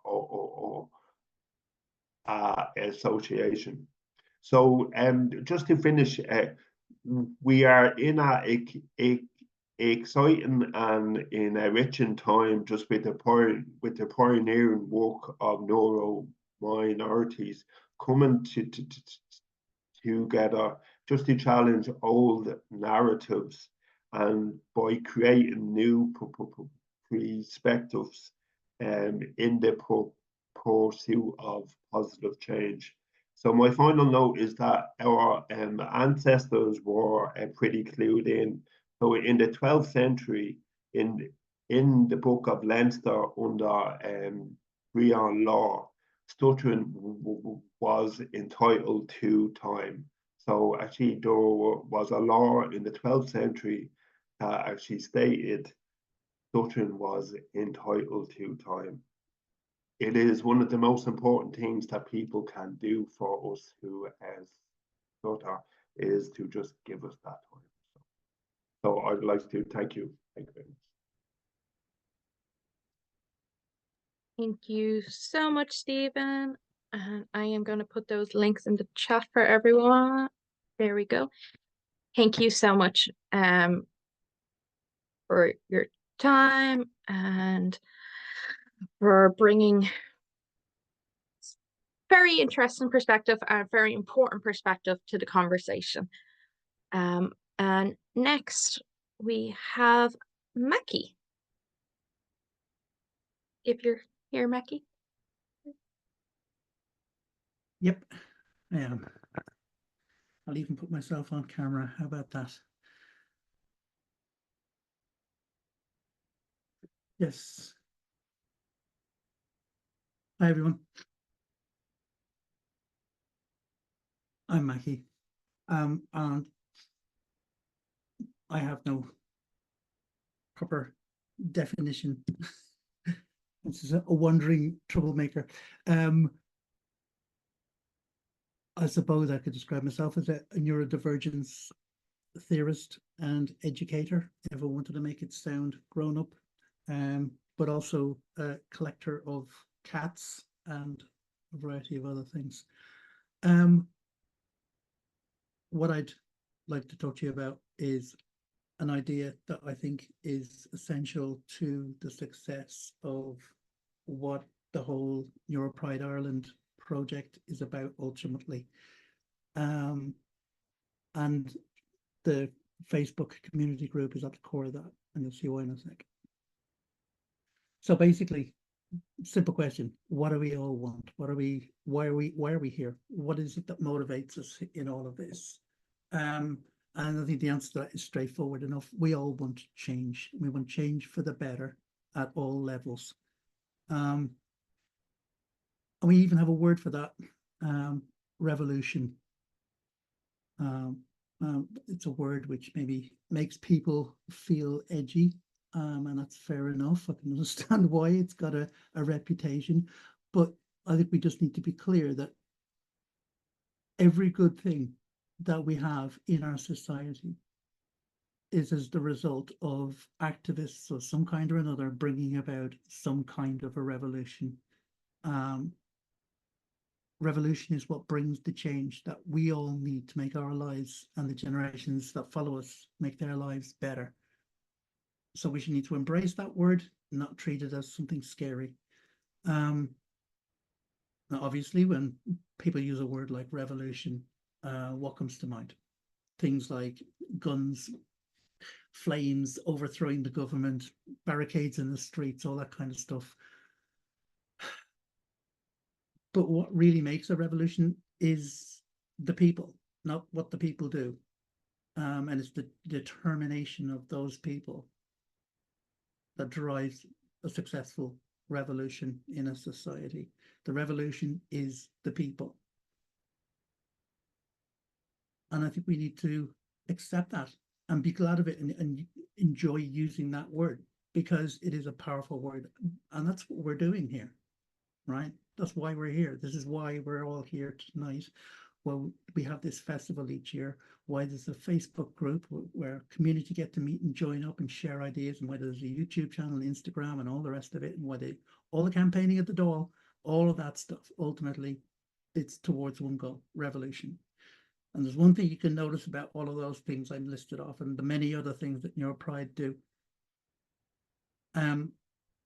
G: association. So just to finish, we are in a exciting and enriching time just with the pioneering work of neuro minorities coming together just to challenge old narratives and by creating new perspectives in the pursuit of positive change. So my final note is that our ancestors were pretty clued in. So in the 12th century, in the book of Leinster under Greene law, stuttering was entitled to time. So actually there was a law in the 12th century that actually stated stuttering was entitled to time. It is one of the most important things that people can do for us who stutter, is to just give us that time. So I'd like to thank you. Thank you very much.
A: Thank you so much, Stephen. And I am going to put those links in the chat for everyone. There we go. Thank you so much for your time and for bringing very interesting perspective and very important perspective to the conversation. And next we have MAQQI. If you're here, MAQQI.
C: Yep, I am. I'll even put myself on camera. How about that? Yes. Hi, everyone. I'm MAQQI. And I have no proper definition. This is a wandering troublemaker. I suppose I could describe myself as a neurodivergence theorist and educator, if I wanted to make it sound grown up, but also a collector of cats and a variety of other things. What I'd like to talk to you about is an idea that I think is essential to the success of what the whole Neuro Pride Ireland project is about ultimately. And the Facebook community group is at the core of that, and you'll see why in a sec.
H: So basically, simple question: what do we all want? Why are we here? What is it that motivates us in all of this? And I think the answer to that is straightforward enough. We all want change. We want change for the better at all levels. And we even have a word for that, revolution. It's a word which maybe makes people feel edgy, and that's fair enough. I can understand why it's got a reputation, but I think we just need to be clear that every good thing that we have in our society is as the result of activists of some kind or another bringing about some kind of a revolution. Revolution is what brings the change that we all need to make our lives and the generations that follow us make their lives better. So we should need to embrace that word, not treat it as something scary. Now, obviously, when people use a word like revolution, what comes to mind? Things like guns, flames, overthrowing the government, barricades in the streets, all that kind of stuff. But what really makes a revolution is the people, not what the people do. And it's the determination of those people that drives a successful revolution in a society. The revolution is the people. And I think we need to accept that and be glad of it and enjoy using that word, because it is a powerful word. And that's what we're doing here, right? That's why we're here. This is why we're all here tonight. Well, we have this festival each year, why there's a Facebook group where community get to meet and join up and share ideas, and why there's a YouTube channel, Instagram, and all the rest of it, and why all the campaigning at the door, all of that stuff, ultimately, it's towards one goal, revolution. And there's one thing you can notice about all of those things I'm listed off and the many other things that Neuro Pride do. And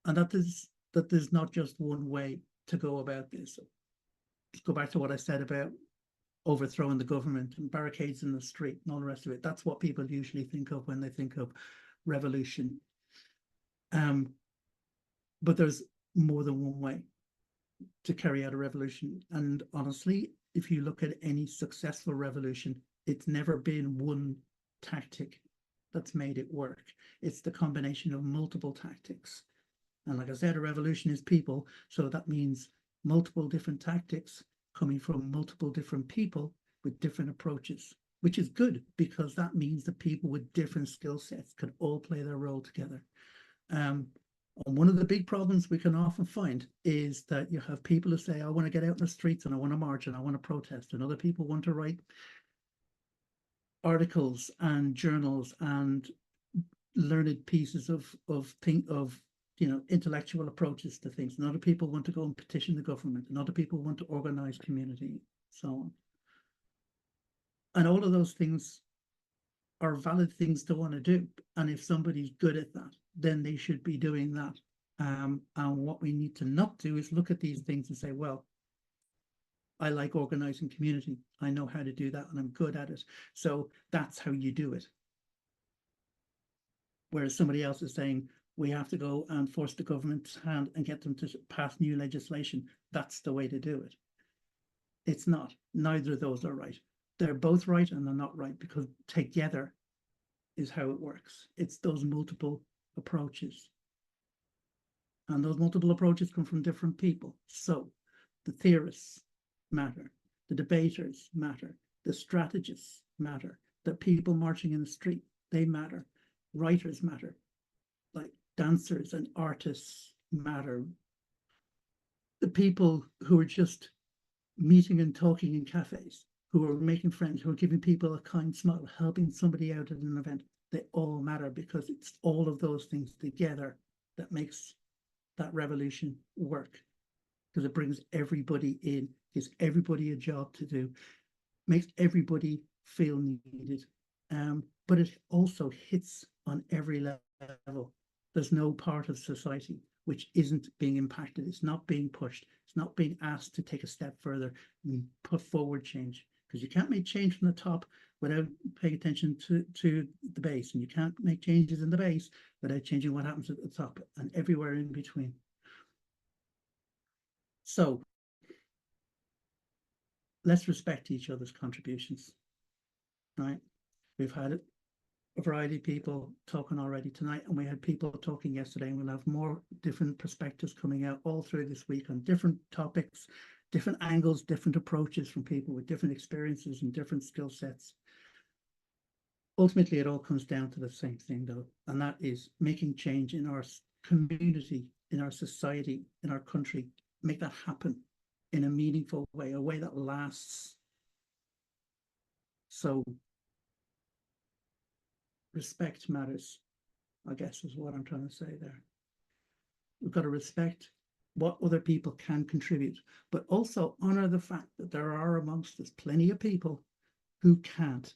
H: that there's not just one way to go about this. Let's go back to what I said about overthrowing the government and barricades in the street and all the rest of it. That's what people usually think of when they think of revolution. But there's more than one way to carry out a revolution. And honestly, if you look at any successful revolution, it's never been one tactic that's made it work. It's the combination of multiple tactics. And like I said, a revolution is people. So that means multiple different tactics coming from multiple different people with different approaches, which is good because that means that people with different skill sets could all play their role together. And one of the big problems we can often find is that you have people who say, I want to get out in the streets and I want to march and I want to protest. And other people want to write articles and journals and learned pieces of intellectual approaches to things. And other people want to go and petition the government, and other people want to organize community, so on. And all of those things are valid things to want to do. And if somebody's good at that, then they should be doing that. And what we need to not do is look at these things and say, well, I like organizing community. I know how to do that and I'm good at it. So that's how you do it. Whereas somebody else is saying, we have to go and force the government's hand and get them to pass new legislation. That's the way to do it. It's not. Neither of those are right. They're both right and they're not right, because together is how it works. It's those multiple approaches. And those multiple approaches come from different people. So the theorists matter, the debaters matter, the strategists matter, the people marching in the street, they matter, writers matter, like dancers and artists matter, the people who are just meeting and talking in cafes, who are making friends, who are giving people a kind smile, helping somebody out at an event, they all matter, because it's all of those things together that makes that revolution work, because it brings everybody in, gives everybody a job to do, makes everybody feel needed. But it also hits on every level. There's no part of society which isn't being impacted. It's not being pushed. It's not being asked to take a step further and put forward change, because you can't make change from the top without paying attention to the base, and you can't make changes in the base without changing what happens at the top and everywhere in between. So let's respect each other's contributions, right? We've had a variety of people talking already tonight, and we had people talking yesterday, and we'll have more different perspectives coming out all through this week on different topics, different angles, different approaches from people with different experiences and different skill sets. Ultimately, it all comes down to the same thing, though, and that is making change in our community, in our society, in our country, make that happen in a meaningful way, a way that lasts. So respect matters, I guess, is what I'm trying to say there. We've got to respect what other people can contribute, but also honor the fact that there are amongst us plenty of people who can't.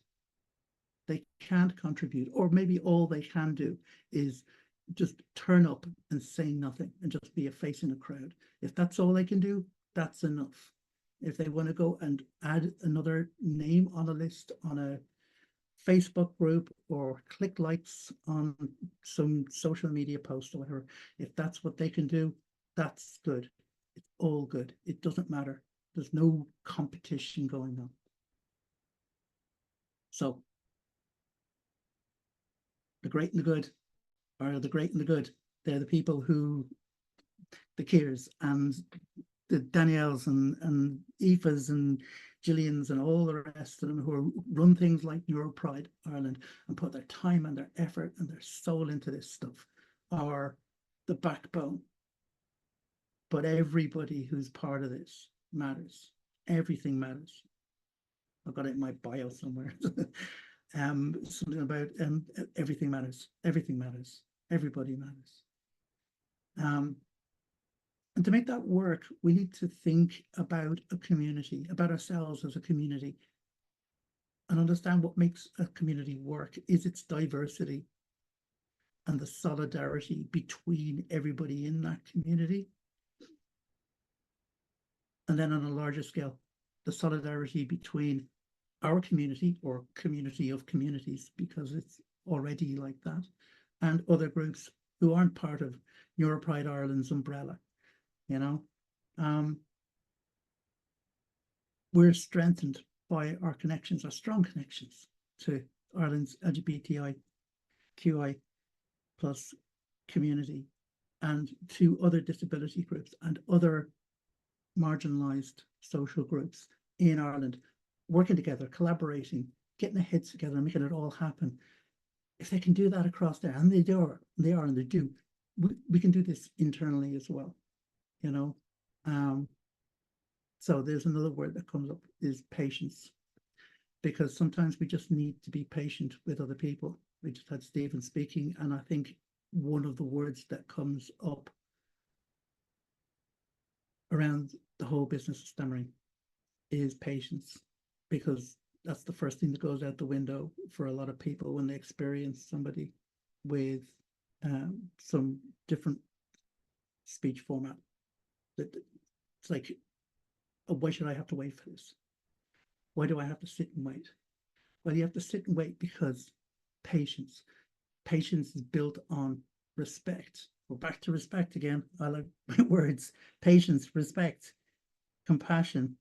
H: They can't contribute, or maybe all they can do is just turn up and say nothing and just be a face in a crowd. If that's all they can do, that's enough. If they want to go and add another name on a list on a Facebook group or click likes on some social media post or whatever, if that's what they can do, that's good. It's all good. It doesn't matter. There's no competition going on. So the great and the good are the great and the good. They're the people who, the Kears and the Danielles and Aoifes and Gillians and all the rest of them who run things like Neuro Pride Ireland and put their time and their effort and their soul into this stuff are the backbone. But everybody who's part of this matters. Everything matters. I've got it in my bio somewhere. Something about everything matters. Everything matters. Everybody matters. And to make that work, we need to think about a community, about ourselves as a community, and understand what makes a community work is its diversity and the solidarity between everybody in that community. And then on a larger scale, the solidarity between our community or community of communities, because it's already like that, and other groups who aren't part of Neuro Pride Ireland's umbrella. You know, we're strengthened by our connections, our strong connections to Ireland's LGBTIQI plus community and to other disability groups and other marginalised social groups in Ireland, working together, collaborating, getting their heads together and making it all happen. If they can do that across there, and they do, we can do this internally as well. You know, so there's another word that comes up is patience, because sometimes we just need to be patient with other people. We just had Stephen speaking, and I think one of the words that comes up around the whole business of stammering is patience, because that's the first thing that goes out the window for a lot of people when they experience somebody with some different speech format. It's like, oh, why should I have to wait for this? Why do I have to sit and wait? Well, you have to sit and wait because patience is built on respect. We're back to respect again. I like words. Patience, respect, compassion,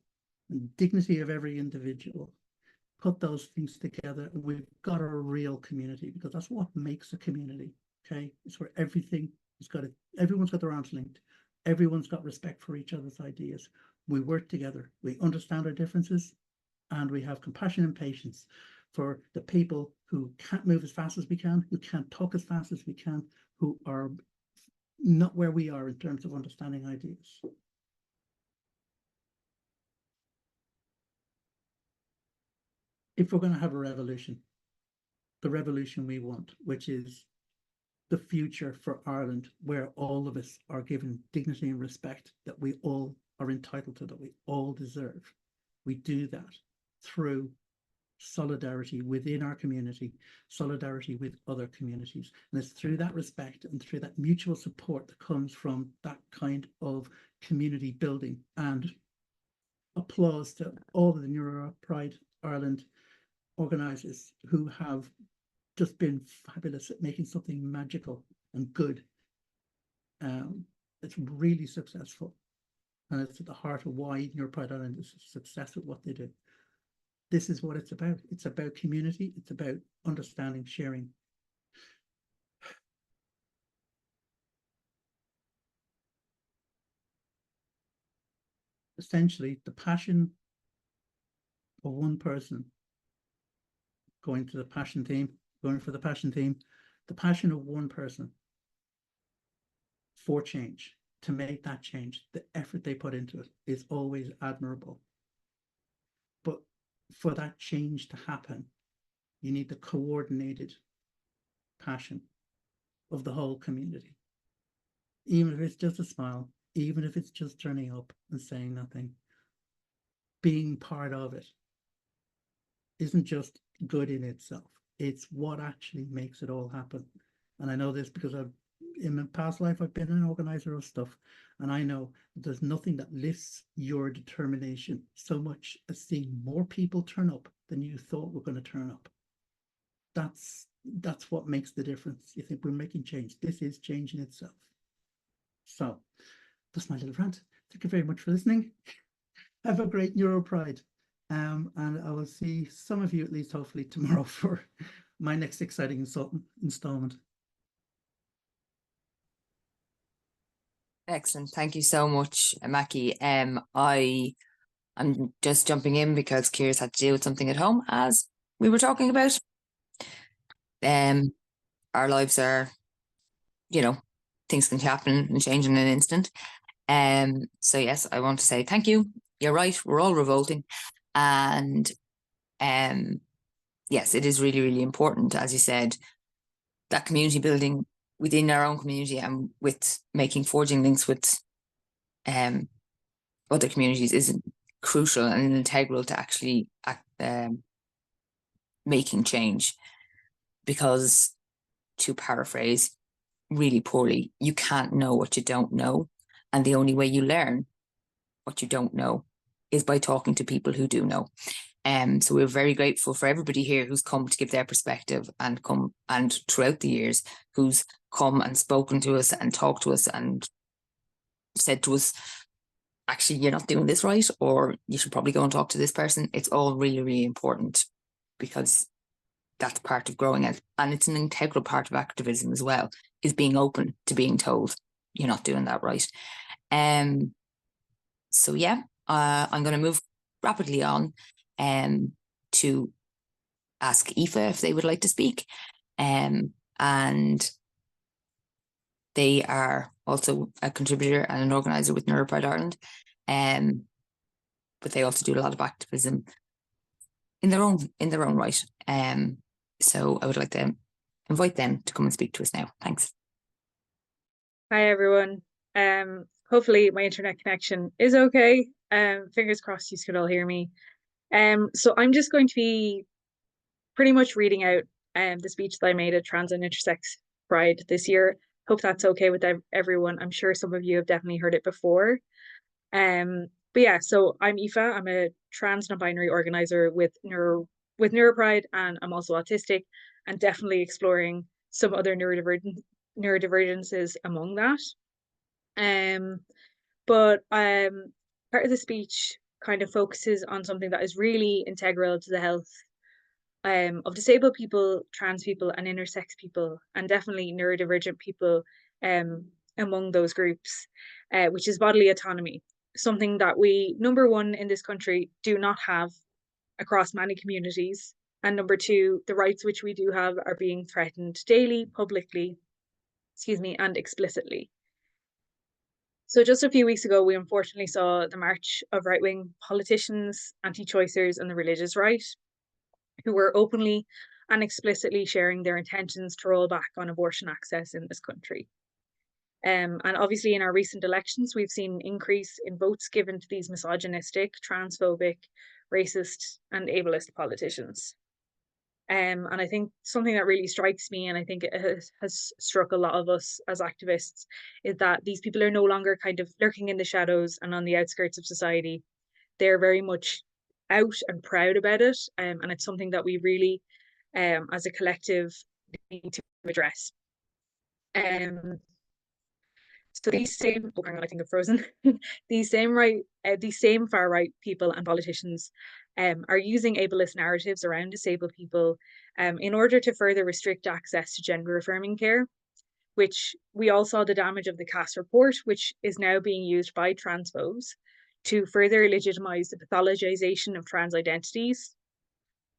H: and dignity of every individual. Put those things together and we've got a real community, because that's what makes a community. Okay, it's where everyone's got their arms linked. Everyone's got respect for each other's ideas. We work together. We understand our differences, and we have compassion and patience for the people who can't move as fast as we can, who can't talk as fast as we can, who are not where we are in terms of understanding ideas. If we're going to have a revolution, the revolution we want, which is the future for Ireland, where all of us are given dignity and respect that we all are entitled to, that we all deserve. We do that through solidarity within our community, solidarity with other communities. And it's through that respect and through that mutual support that comes from that kind of community building. And applause to all of the Neuro Pride Ireland organisers who have just been fabulous at making something magical and good. It's really successful, and it's at the heart of why Neuro Pride Ireland is a success at what they do. This is what it's about. It's about community. It's about understanding, sharing. Essentially, the passion of one person, going for the passion theme, the passion of one person for change, to make that change, the effort they put into it is always admirable. But for that change to happen, you need the coordinated passion of the whole community. Even if it's just a smile, even if it's just turning up and saying nothing, being part of it isn't just good in itself. It's what actually makes it all happen. And I know this because in my past life, I've been an organizer of stuff, and I know there's nothing that lifts your determination so much as seeing more people turn up than you thought were going to turn up. That's what makes the difference. You think we're making change. This is change in itself. So that's my little rant. Thank you very much for listening. Have a great Neuro Pride. And I will see some of you at least hopefully tomorrow for my next exciting installment.
I: Excellent. Thank you so much, MAQQI. I'm just jumping in because Kira's had to deal with something at home, as we were talking about. Our lives are, things can happen and change in an instant. So yes, I want to say thank you. You're right, we're all revolting. And yes, it is really, really important, as you said, that community building within our own community and with forging links with other communities is crucial and integral to actually making change. Because, to paraphrase really poorly, you can't know what you don't know. And the only way you learn what you don't know is by talking to people who do know. So we're very grateful for everybody here who's come to give their perspective and throughout the years who's come and spoken to us and talked to us and said to us, actually, you're not doing this right, or you should probably go and talk to this person. It's all really, really important, because that's part of growing it. And it's an integral part of activism as well, is being open to being told you're not doing that right. So yeah, I'm going to move rapidly on to ask Aoife if they would like to speak. And they are also a contributor and an organizer with Neuro Pride Ireland. But they also do a lot of activism in their own right. So I would like to invite them to come and speak to us now. Thanks.
A: Hi everyone. Hopefully my internet connection is okay. Fingers crossed you could all hear me. So I'm just going to be pretty much reading out the speech that I made at Trans and Intersex Pride this year. Hope that's okay with everyone. I'm sure some of you have definitely heard it before. But yeah, so I'm Aoife. I'm a trans non-binary organizer with Neuro Pride, and I'm also autistic, and definitely exploring some other neurodivergences among that. But part of the speech kind of focuses on something that is really integral to the health of disabled people, trans people, and intersex people, and definitely neurodivergent people among those groups, which is bodily autonomy. Something that we, number one, in this country do not have across many communities, and number two, the rights which we do have are being threatened daily, publicly, and explicitly. So just a few weeks ago, we unfortunately saw the march of right-wing politicians, anti-choicers, and the religious right, who were openly and explicitly sharing their intentions to roll back on abortion access in this country. And obviously in our recent elections, we've seen an increase in votes given to these misogynistic, transphobic, racist, and ableist politicians. And I think something that really strikes me, and I think it has struck a lot of us as activists, is that these people are no longer kind of lurking in the shadows and on the outskirts of society. They're very much
J: out and proud about it, and it's something that we really, as a collective, need to address. So these same, oh, hang on, I think I'm frozen. These same far right people and politicians are using ableist narratives around disabled people in order to further restrict access to gender affirming care, which we all saw the damage of the Cass report, which is now being used by transphobes to further legitimize the pathologization of trans identities.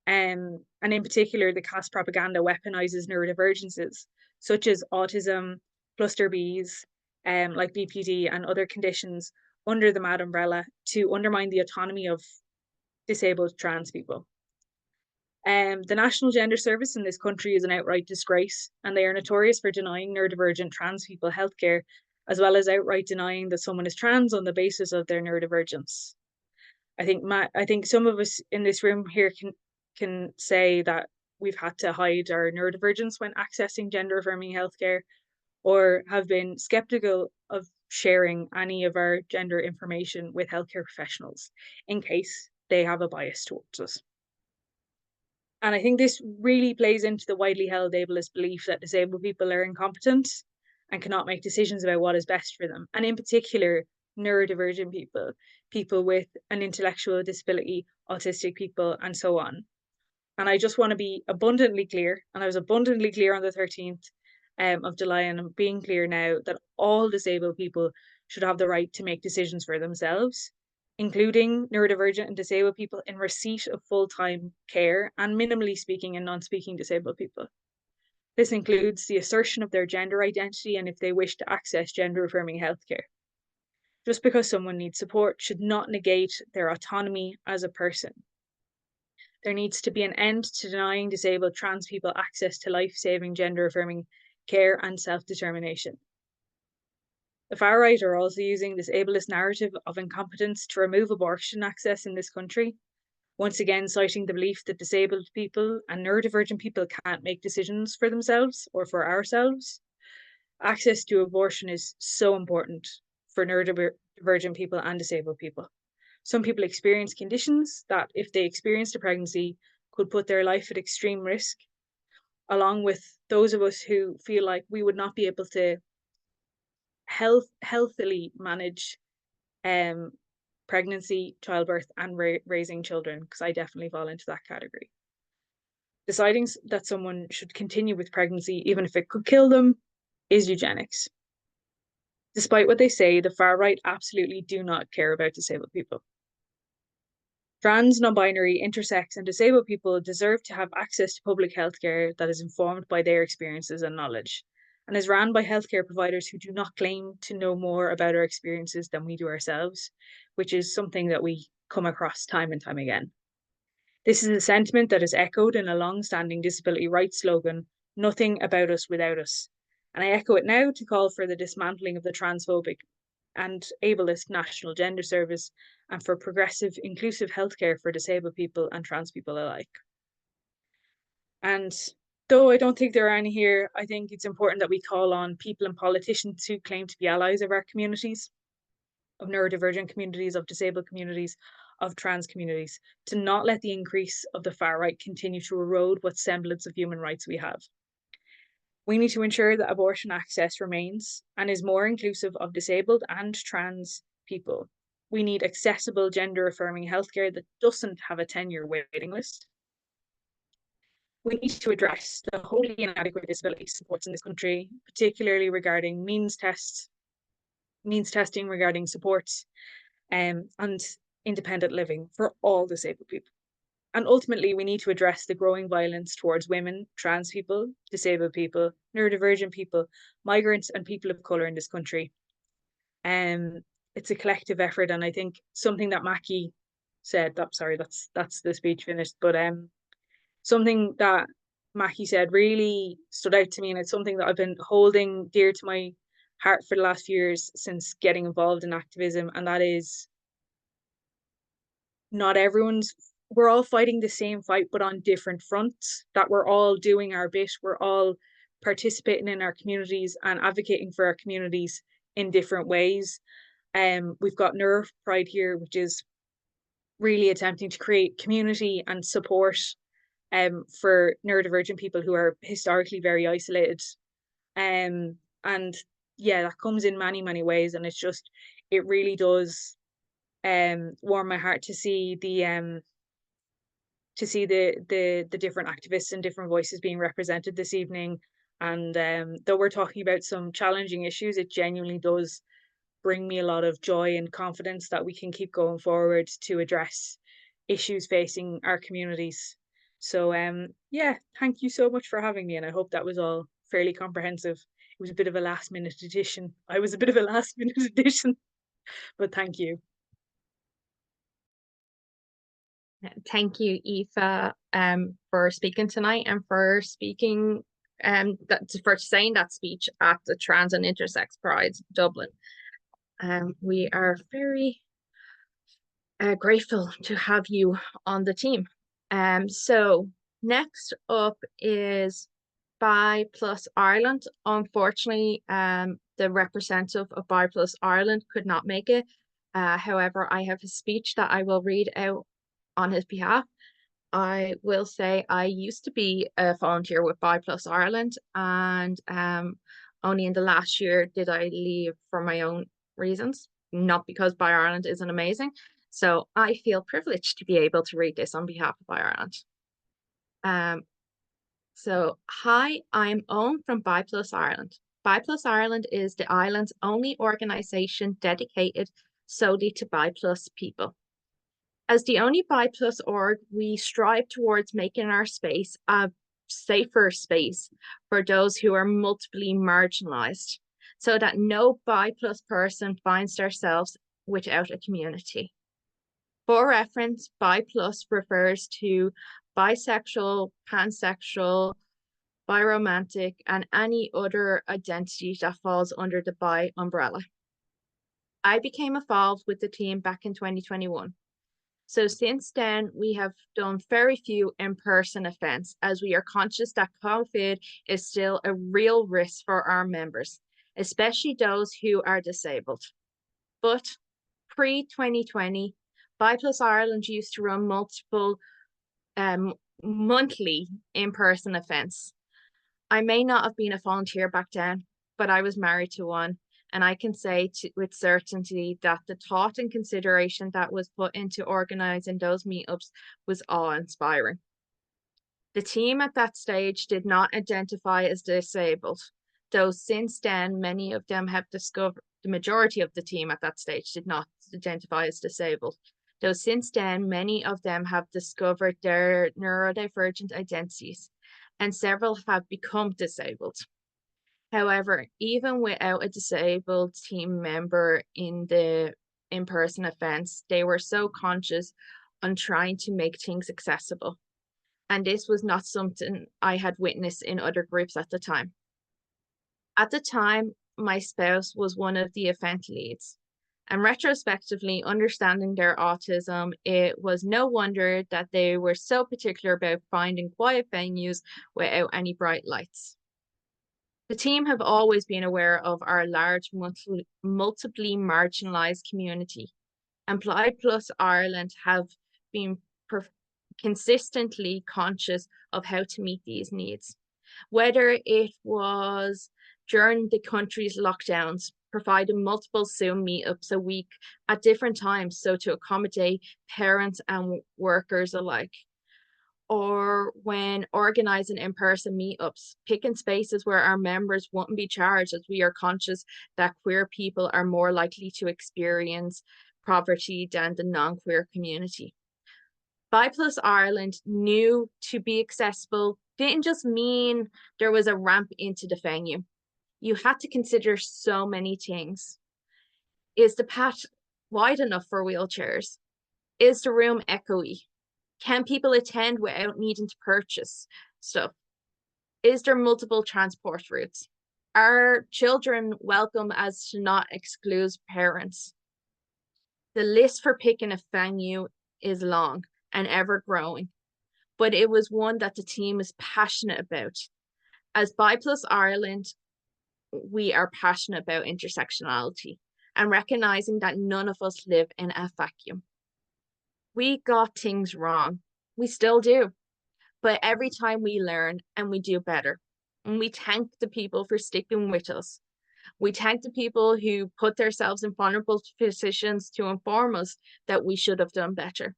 J: And in particular, the Cass propaganda weaponizes neurodivergences, such as autism, cluster Bs, like BPD and other conditions under the MAD umbrella to undermine the autonomy of disabled trans people. The National Gender Service in this country is an outright disgrace, and they are notorious for denying neurodivergent trans people healthcare, as well as outright denying that someone is trans on the basis of their neurodivergence. I think some of us in this room here can say that we've had to hide our neurodivergence when accessing gender affirming healthcare, or have been skeptical of sharing any of our gender information with healthcare professionals in case they have a bias towards us. And I think this really plays into the widely held ableist belief that disabled people are incompetent and cannot make decisions about what is best for them. And in particular, neurodivergent people, people with an intellectual disability, autistic people, and so on. And I just want to be abundantly clear, and I was abundantly clear on the 13th of July, and I'm being clear now, that all disabled people should have the right to make decisions for themselves, including neurodivergent and disabled people in receipt of full-time care, and minimally speaking and non-speaking disabled people. This includes the assertion of their gender identity and if they wish to access gender-affirming healthcare. Just because someone needs support should not negate their autonomy as a person. There needs to be an end to denying disabled trans people access to life-saving gender-affirming care and self-determination. The far right are also using this ableist narrative of incompetence to remove abortion access in this country, once again citing the belief that disabled people and neurodivergent people can't make decisions for themselves or for ourselves. Access to abortion is so important for neurodivergent people and disabled people. Some people experience conditions that, if they experienced a pregnancy, could put their life at extreme risk, along with those of us who feel like we would not be able to healthily manage pregnancy, childbirth, and raising children, because I definitely fall into that category. Deciding that someone should continue with pregnancy, even if it could kill them, is eugenics. Despite what they say, the far right absolutely do not care about disabled people. Trans, non-binary, intersex, and disabled people deserve to have access to public healthcare that is informed by their experiences and knowledge, and is run by healthcare providers who do not claim to know more about our experiences than we do ourselves, which is something that we come across time and time again. This is a sentiment that is echoed in a long-standing disability rights slogan, "Nothing about us without us." And I echo it now to call for the dismantling of the transphobic and ableist National Gender Service, and for progressive, inclusive healthcare for disabled people and trans people alike. And though I don't think there are any here, I think it's important that we call on people and politicians who claim to be allies of our communities, of neurodivergent communities, of disabled communities, of trans communities, to not let the increase of the far right continue to erode what semblance of human rights we have. We need to ensure that abortion access remains and is more inclusive of disabled and trans people. We need accessible gender-affirming healthcare that doesn't have a 10-year waiting list. We need to address the wholly inadequate disability supports in this country, particularly regarding means testing regarding supports, and independent living for all disabled people. And ultimately, we need to address the growing violence towards women, trans people, disabled people, neurodivergent people, migrants, and people of colour in this country. It's a collective effort, and I think something that MAQQI said, that's the speech finished, but something that MAQQI said really stood out to me, and it's something that I've been holding dear to my heart for the last few years since getting involved in activism, and that is, we're all fighting the same fight, but on different fronts, that we're all doing our bit, we're all participating in our communities and advocating for our communities in different ways. We've got Neuro Pride here, which is really attempting to create community and support for neurodivergent people who are historically very isolated. And yeah, that comes in many, many ways. And it really does warm my heart to see the different activists and different voices being represented this evening. And though we're talking about some challenging issues, it genuinely does bring me a lot of joy and confidence that we can keep going forward to address issues facing our communities. So yeah, thank you so much for having me, and I hope that was all fairly comprehensive. It was a bit of a last minute addition. I was a bit of a last minute addition, but thank you.
A: Thank you, Aoife, for speaking tonight and for speaking for saying that speech at the Trans and Intersex Pride Dublin. We are very grateful to have you on the team. So next up is Bi Plus Ireland. Unfortunately, the representative of Bi Plus Ireland could not make it. However, I have a speech that I will read out on his behalf. I will say I used to be a volunteer with Bi Plus Ireland, and only in the last year did I leave for my own reasons, not because Bi Ireland isn't amazing. So I feel privileged to be able to read this on behalf of Bi Ireland. So hi, I'm Owen from Bi Plus Ireland. Bi Plus Ireland is the island's only organisation dedicated solely to Bi Plus people. As the only Bi Plus org, we strive towards making our space a safer space for those who are multiply marginalised, so that no Bi Plus person finds themselves without a community. For reference, Bi Plus refers to bisexual, pansexual, biromantic, and any other identity that falls under the bi umbrella. I became involved with the team back in 2021. So since then, we have done very few in-person events, as we are conscious that COVID is still a real risk for our members, especially those who are disabled. But pre-2020, Bi Plus Ireland used to run multiple monthly in-person events. I may not have been a volunteer back then, but I was married to one. And I can say with certainty that the thought and consideration that was put into organising those meetups was awe-inspiring. The team at that stage did not identify as disabled, though since then many of them have discovered, the majority of the team at that stage did not identify as disabled, though since then many of them have discovered their neurodivergent identities, and several have become disabled. However, even without a disabled team member in the in-person events, they were so conscious on trying to make things accessible. And this was not something I had witnessed in other groups at the time. At the time, my spouse was one of the event leads. And retrospectively, understanding their autism, it was no wonder that they were so particular about finding quiet venues without any bright lights. The team have always been aware of our large, multiply marginalised community, and Bi Plus Ireland have been consistently conscious of how to meet these needs. Whether it was during the country's lockdowns, providing multiple Zoom meetups a week at different times, so to accommodate parents and workers alike, or when organising in-person meetups, picking spaces where our members wouldn't be charged, as we are conscious that queer people are more likely to experience poverty than the non-queer community. Bi Plus Ireland knew to be accessible didn't just mean there was a ramp into the venue. You had to consider so many things. Is the path wide enough for wheelchairs? Is the room echoey? Can people attend without needing to purchase stuff? Is there multiple transport routes? Are children welcome as to not exclude parents? The list for picking a venue is long and ever growing, but it was one that the team is passionate about. As Bi Plus Ireland, we are passionate about intersectionality and recognizing that none of us live in a vacuum. We got things wrong. We still do. But every time we learn and we do better. And we thank the people for sticking with us. We thank the people who put themselves in vulnerable positions to inform us that we should have done better.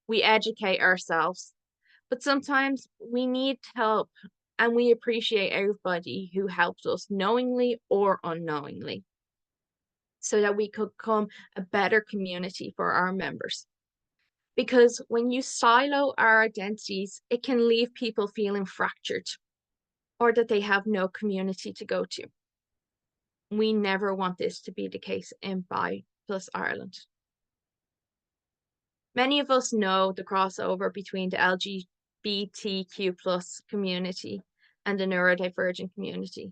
A: We educate ourselves. But sometimes we need help, and we appreciate everybody who helped us knowingly or unknowingly, so that we could become a better community for our members. Because when you silo our identities, it can leave people feeling fractured or that they have no community to go to. We never want this to be the case in Bi+ Ireland. Many of us know the crossover between the LGBTQ+ community and the neurodivergent community.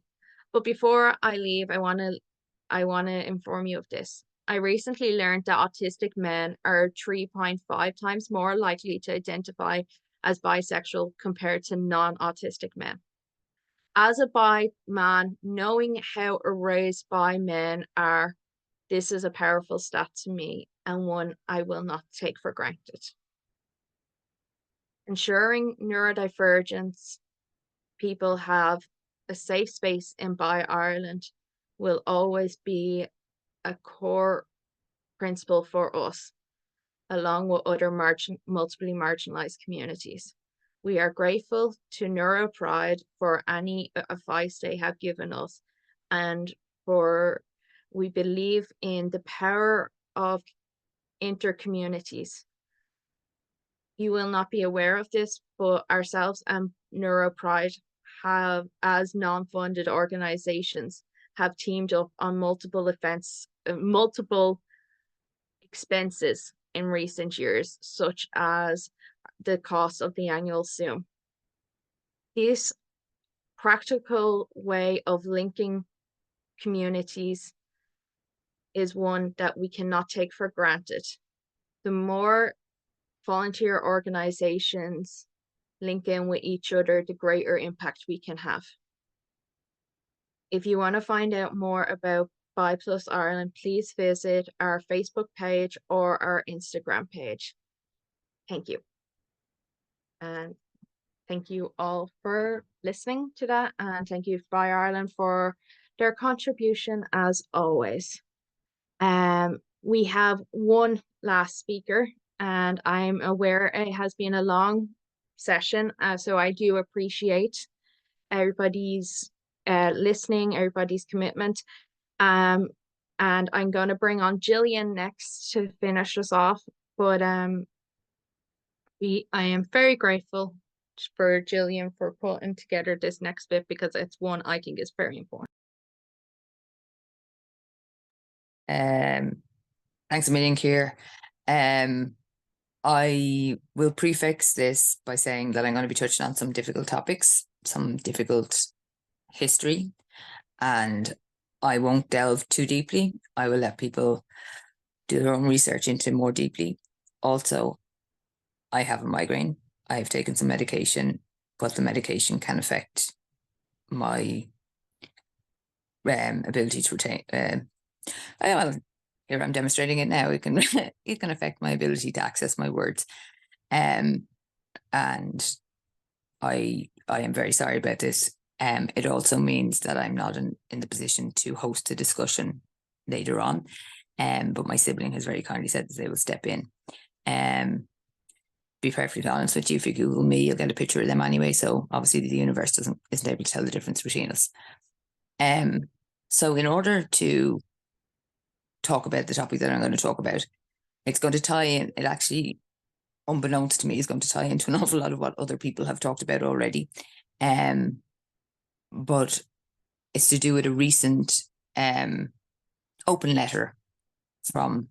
A: But before I leave, I want to inform you of this. I recently learned that autistic men are 3.5 times more likely to identify as bisexual compared to non-autistic men. As a bi man, knowing how erased bi men are, this is a powerful stat to me and one I will not take for granted. Ensuring neurodivergence people have a safe space in Bi Ireland will always be a core principle for us, along with other multiply marginalized communities. We are grateful to Neuro Pride for any advice they have given us, and we believe in the power of intercommunities. You will not be aware of this, but ourselves and Neuro Pride have, as non-funded organizations, have teamed up on multiple expenses in recent years, such as the cost of the annual Zoom. This practical way of linking communities is one that we cannot take for granted. The more volunteer organizations link in with each other, the greater impact we can have. If you want to find out more about Bi+ Ireland, please visit our Facebook page or our Instagram page. Thank you. And thank you all for listening to that. And thank you Bi Ireland for their contribution as always. We have one last speaker, and I'm aware it has been a long session, so I do appreciate everybody's listening, everybody's commitment. And I'm going to bring on Gillian next to finish us off. But I am very grateful for Gillian for putting together this next bit, because it's one I think is very important.
I: Thanks a million, Keir. I will prefix this by saying that I'm going to be touching on some difficult topics, some difficult history, and I won't delve too deeply. I will let people do their own research into more deeply. Also, I have a migraine. I've taken some medication, but the medication can affect my ability to retain. Well, here I'm demonstrating it now. It can affect my ability to access my words, and I am very sorry about this. It also means that I'm not in the position to host a discussion later on. But my sibling has very kindly said that they will step in. Be perfectly honest with you, if you Google me, you'll get a picture of them anyway. So obviously the universe isn't able to tell the difference between us. So in order to talk about the topic that I'm going to talk about, it's going to tie in, it actually, unbeknownst to me, is going to tie into an awful lot of what other people have talked about already. But it's to do with a recent open letter from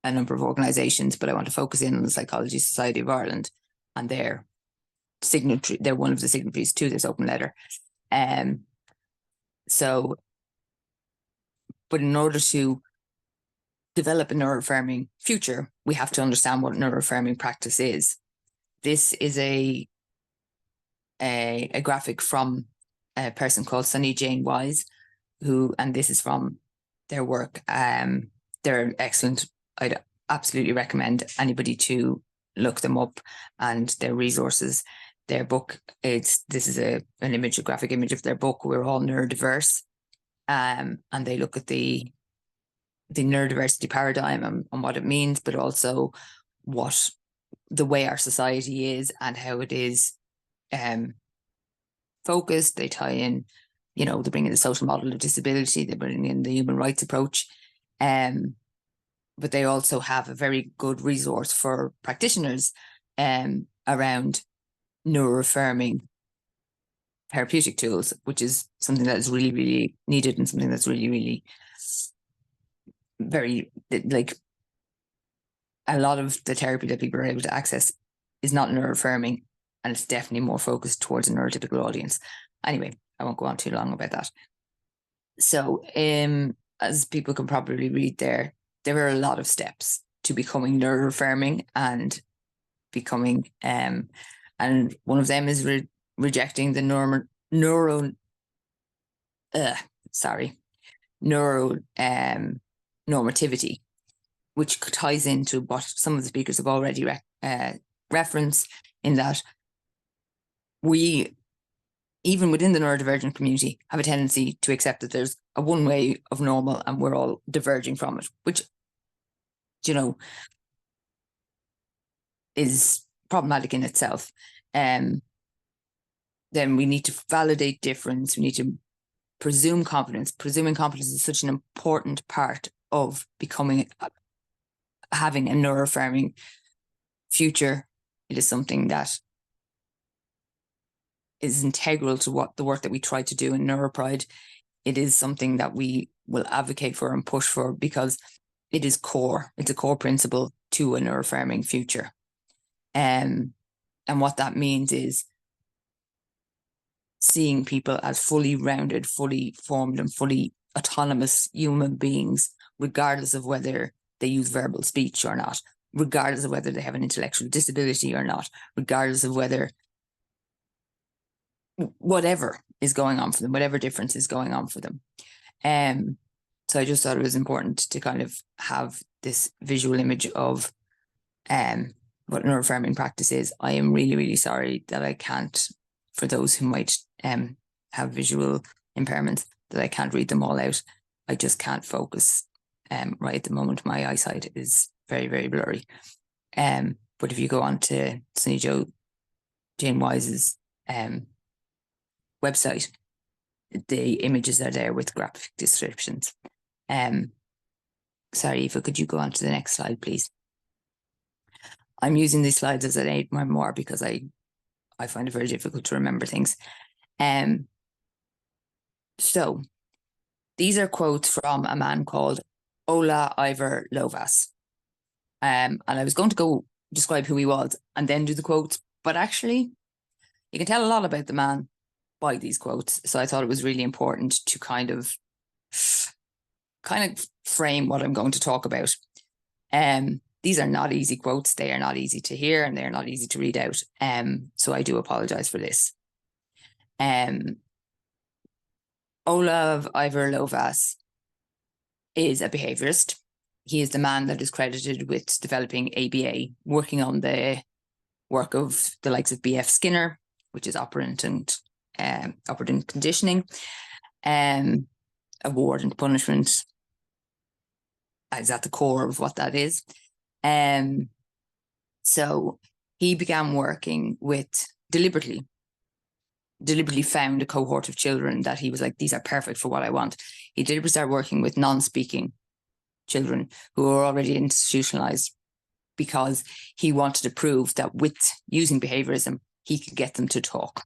I: a number of organisations, but I want to focus in on the Psychology Society of Ireland and their signatory. They're one of the signatories to this open letter. But in order to develop a neuroaffirming future, we have to understand what neuroaffirming practice is. This is a graphic from a person called Sunny Jane Wise, and this is from their work. They're excellent. I'd absolutely recommend anybody to look them up and their resources. Their book, this is an image, a graphic image of their book, We're All Neurodiverse. And they look at the neurodiversity paradigm and what it means, but also what the way our society is and how it is focused. They tie in, they bring in the social model of disability, they bring in the human rights approach. But they also have a very good resource for practitioners around neuroaffirming therapeutic tools, which is something that is really, really needed and something that's really, really very, like, a lot of the therapy that people are able to access is not neuroaffirming, and it's definitely more focused towards a neurotypical audience. Anyway, I won't go on too long about that. So, as people can probably read there are a lot of steps to becoming neuroaffirming and becoming, and one of them is rejecting the normativity, which ties into what some of the speakers have already referenced, in that we, even within the neurodivergent community, have a tendency to accept that there's a one way of normal and we're all diverging from it, which, is problematic in itself. Then we need to validate difference. We need to presume competence. Presuming competence is such an important part of having a neuroaffirming future. It is something that is integral to the work that we try to do in Neuro Pride. It is something that we will advocate for and push for, because it is core. It's a core principle to a neuroaffirming future. And what that means is seeing people as fully rounded, fully formed and fully autonomous human beings, regardless of whether they use verbal speech or not, regardless of whether they have an intellectual disability or not, regardless of whatever is going on for them, whatever difference is going on for them. So I just thought it was important to kind of have this visual image of what neuroaffirming practice is. I am really, really sorry that I can't, for those who might have visual impairments, that I can't read them all out. I just can't focus right at the moment. My eyesight is very, very blurry. But if you go on to Sunny Jane Wise's website, the images are there with graphic descriptions. Sorry, Aoife, could you go on to the next slide, please? I'm using these slides as an aid more because I find it very difficult to remember things. So these are quotes from a man called Ola Ivor Lovas. And I was going to go describe who he was and then do the quotes, but actually you can tell a lot about the man by these quotes. So I thought it was really important to kind of frame what I'm going to talk about. These are not easy quotes. They are not easy to hear and they're not easy to read out. So I do apologize for this. Olav Ivor Lovas is a behaviorist. He is the man that is credited with developing ABA, working on the work of the likes of B.F. Skinner, which is operant conditioning, award and punishment is at the core of what that is. So he began working with deliberately found a cohort of children that he was like, these are perfect for what I want. He deliberately started working with non-speaking children who were already institutionalized, because he wanted to prove that with using behaviorism, he could get them to talk.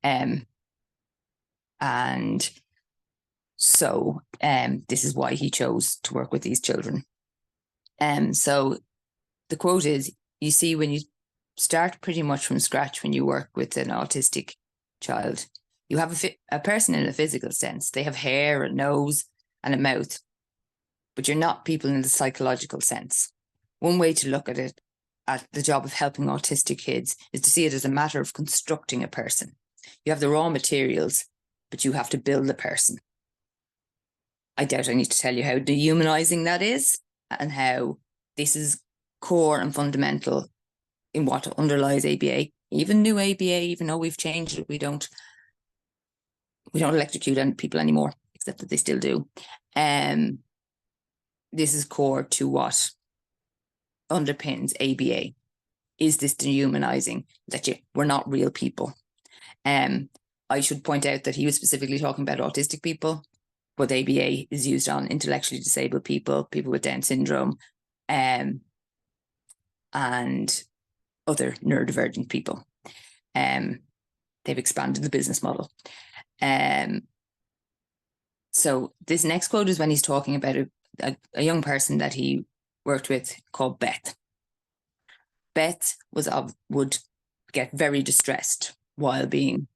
I: And so this is why he chose to work with these children. So the quote is, you see, when you start pretty much from scratch, when you work with an autistic child, you have a person in a physical sense. They have hair, a nose and a mouth, but you're not people in the psychological sense. One way to look at it, at the job of helping autistic kids, is to see it as a matter of constructing a person. You have the raw materials, but you have to build the person. I doubt I need to tell you how dehumanizing that is and how this is core and fundamental in what underlies ABA. Even new ABA, even though we've changed it, we don't electrocute people anymore, except that they still do. This is core to what underpins ABA. Is this dehumanizing, that we're not real people? I should point out that he was specifically talking about autistic people, but ABA is used on intellectually disabled people, people with Down syndrome, and other neurodivergent people. They've expanded the business model. So this next quote is when he's talking about a young person that he worked with called Beth. Beth would get very distressed while being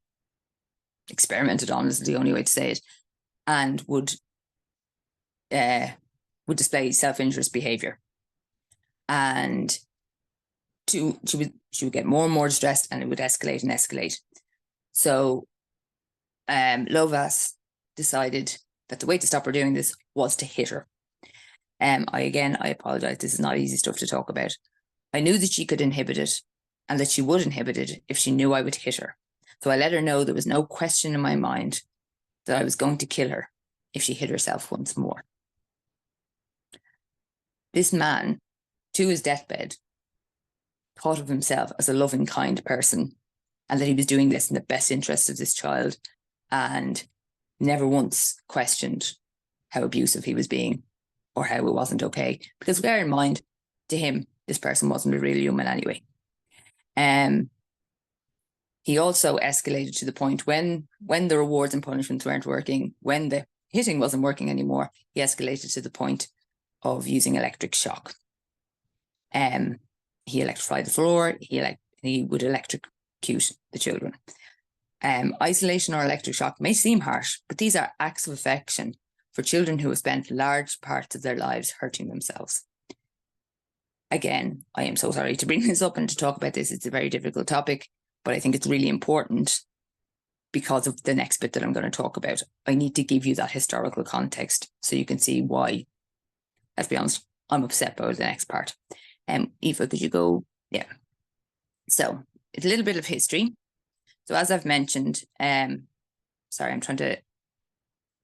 I: experimented on, is the only way to say it, and would display self-injurious behavior. And she would get more and more distressed, and it would escalate and escalate. So Lovas decided that the way to stop her doing this was to hit her. I apologize, this is not easy stuff to talk about. I knew that she could inhibit it, and that she would inhibit it if she knew I would hit her. So I let her know there was no question in my mind that I was going to kill her if she hit herself once more. This man, to his deathbed, thought of himself as a loving, kind person, and that he was doing this in the best interest of this child, and never once questioned how abusive he was being or how it wasn't okay. Because bear in mind, to him, this person wasn't a real human anyway. He also escalated to the point when the rewards and punishments weren't working, when the hitting wasn't working anymore, he escalated to the point of using electric shock. He electrified the floor, he would electrocute the children. Isolation or electric shock may seem harsh, but these are acts of affection for children who have spent large parts of their lives hurting themselves. Again, I am so sorry to bring this up and to talk about this. It's a very difficult topic, but I think it's really important because of the next bit that I'm going to talk about. I need to give you that historical context so you can see why, let's be honest, I'm upset by the next part. Aoife, could you go? Yeah. So it's a little bit of history. So as I've mentioned, sorry, I'm trying to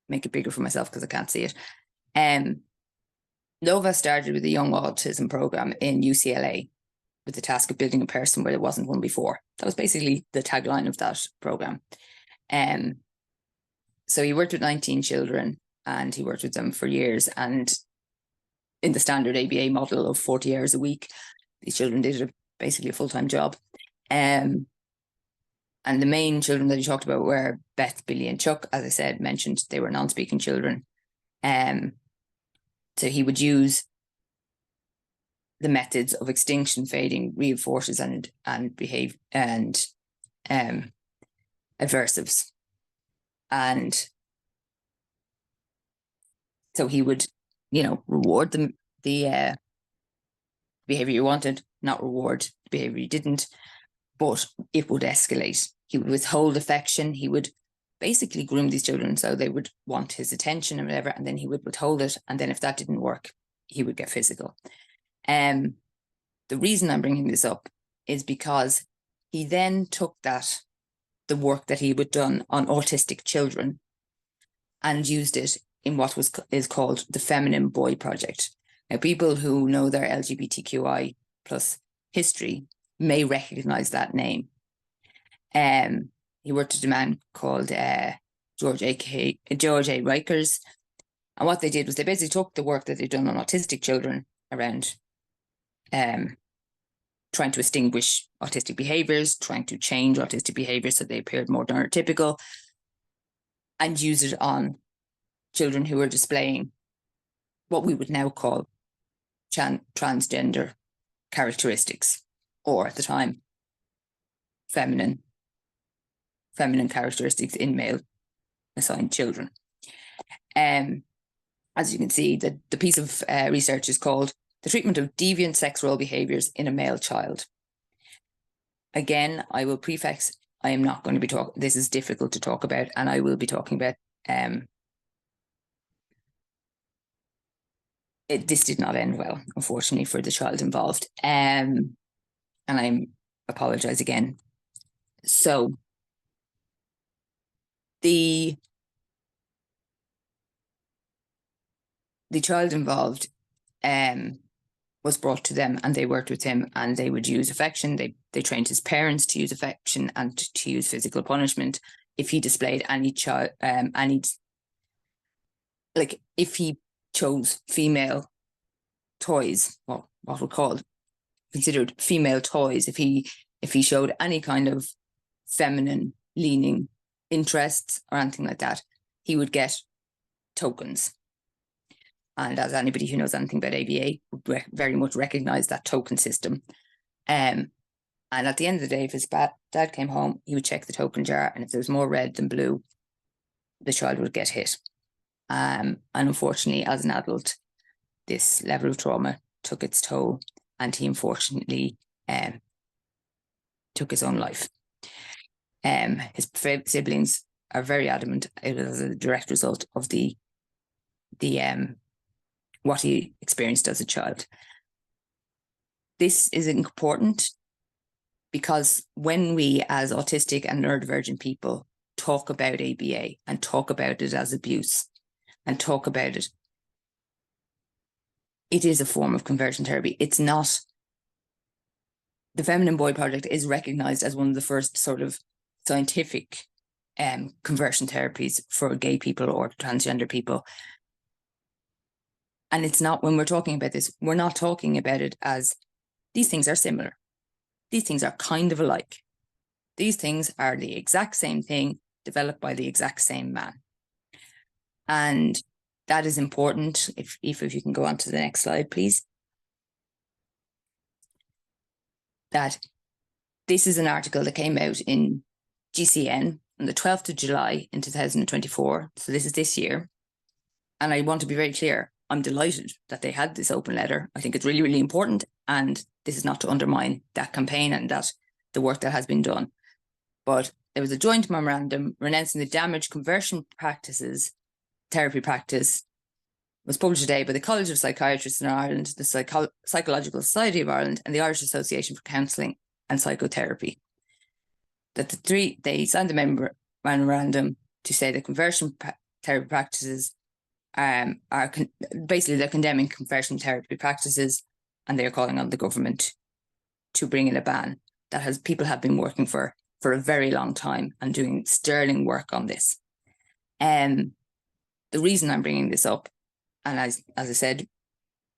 I: make it bigger for myself because I can't see it. Nova started with a young autism program in UCLA with the task of building a person where there wasn't one before. That was basically the tagline of that program. So he worked with 19 children, and he worked with them for years. And in the standard ABA model of 40 hours a week, these children did basically a full-time job. And the main children that he talked about were Beth, Billy, and Chuck. As I said, mentioned they were non-speaking children. So he would use the methods of extinction, fading, reinforcers, and behave and aversives. And so he would, reward the behavior you wanted, not reward the behavior you didn't, but it would escalate. He would withhold affection. He would basically groom these children so they would want his attention and whatever, and then he would withhold it. And then if that didn't work, he would get physical. The reason I'm bringing this up is because he then took the work that he had done on autistic children and used it in what is called the Feminine Boy Project. Now, people who know their LGBTQI plus history may recognize that name. He worked with a man called George A. Rikers. And what they did was they basically took the work that they'd done on autistic children around trying to extinguish autistic behaviors, trying to change autistic behaviors so they appeared more neurotypical, and use it on children who were displaying what we would now call transgender characteristics, or at the time, feminine characteristics in male assigned children. As you can see, the piece of research is called The Treatment of Deviant Sex Role Behaviors in a Male Child. Again, I will prefix, I am not going to be talking, this is difficult to talk about, and I will be talking about, this did not end well, unfortunately, for the child involved. And and I apologize again. So the child involved was brought to them, and they worked with him, and they would use affection. They trained his parents to use affection and to use physical punishment if he displayed any like if he chose female toys, what we're called considered female toys, if he showed any kind of feminine leaning interests or anything like that, he would get tokens. And as anybody who knows anything about ABA would very much recognize that token system. And at the end of the day, if his dad came home, he would check the token jar, and if there was more red than blue, the child would get hit. And unfortunately, as an adult, this level of trauma took its toll, and he unfortunately took his own life. His siblings are very adamant it was a direct result of the what he experienced as a child. This is important because when we as autistic and neurodivergent people talk about ABA and talk about it as abuse and talk about it, it is a form of conversion therapy. It's not. The Feminine Boy Project is recognized as one of the first sort of scientific conversion therapies for gay people or transgender people. And it's not, when we're talking about this, we're not talking about it as these things are similar. These things are kind of alike. These things are the exact same thing developed by the exact same man. And that is important. If you can go on to the next slide, please. That this is an article that came out in GCN on the 12th of July in 2024. So this is this year. And I want to be very clear. I'm delighted that they had this open letter. I think it's really, really important. And this is not to undermine that campaign and that the work that has been done. But there was a joint memorandum renouncing the damaged conversion practices, therapy practice, was published today by the College of Psychiatrists in Ireland, the Psychological Society of Ireland, and the Irish Association for Counselling and Psychotherapy. That they signed the memorandum to say that conversion therapy practices basically they're condemning conversion therapy practices, and they're calling on the government to bring in a ban that people have been working for a very long time and doing sterling work on this. The reason I'm bringing this up, and as I said,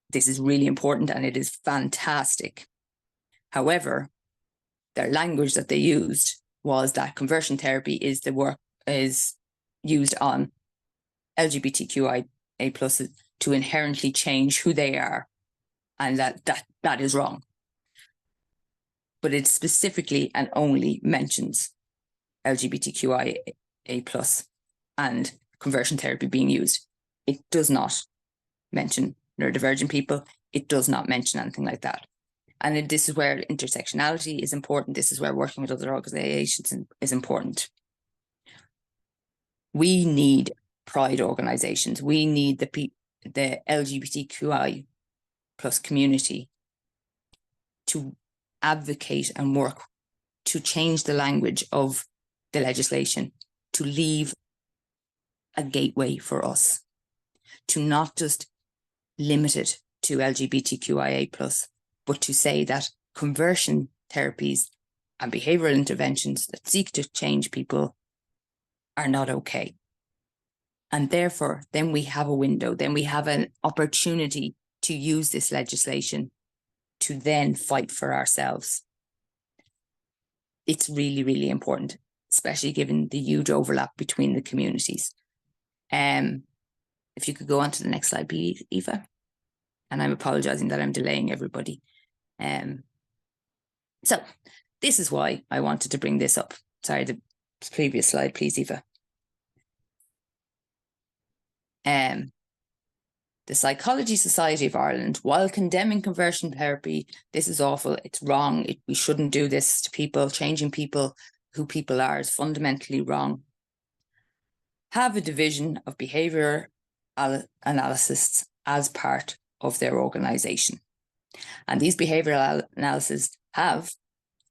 I: this is really important and it is fantastic. However, their language that they used was that conversion therapy is used on LGBTQIA+ to inherently change who they are, and that is wrong. But it specifically and only mentions LGBTQIA+ and conversion therapy being used. It does not mention neurodivergent people. It does not mention anything like that. And this is where intersectionality is important. This is where working with other organizations is important. We need pride organizations. We need the LGBTQI+ community to advocate and work to change the language of the legislation, to leave a gateway for us, to not just limit it to LGBTQIA+, but to say that conversion therapies and behavioral interventions that seek to change people are not okay. And therefore, then we have a window, then we have an opportunity to use this legislation to then fight for ourselves. It's really, really important, especially given the huge overlap between the communities. If you could go on to the next slide, please, Aoife. And I'm apologizing that I'm delaying everybody. So this is why I wanted to bring this up. Sorry, the previous slide, please, Aoife. The Psychology Society of Ireland, while condemning conversion therapy, this is awful, it's wrong, we shouldn't do this to people, changing people, who people are is fundamentally wrong, have a division of behaviour analysis as part of their organisation. And these behavioural analyses have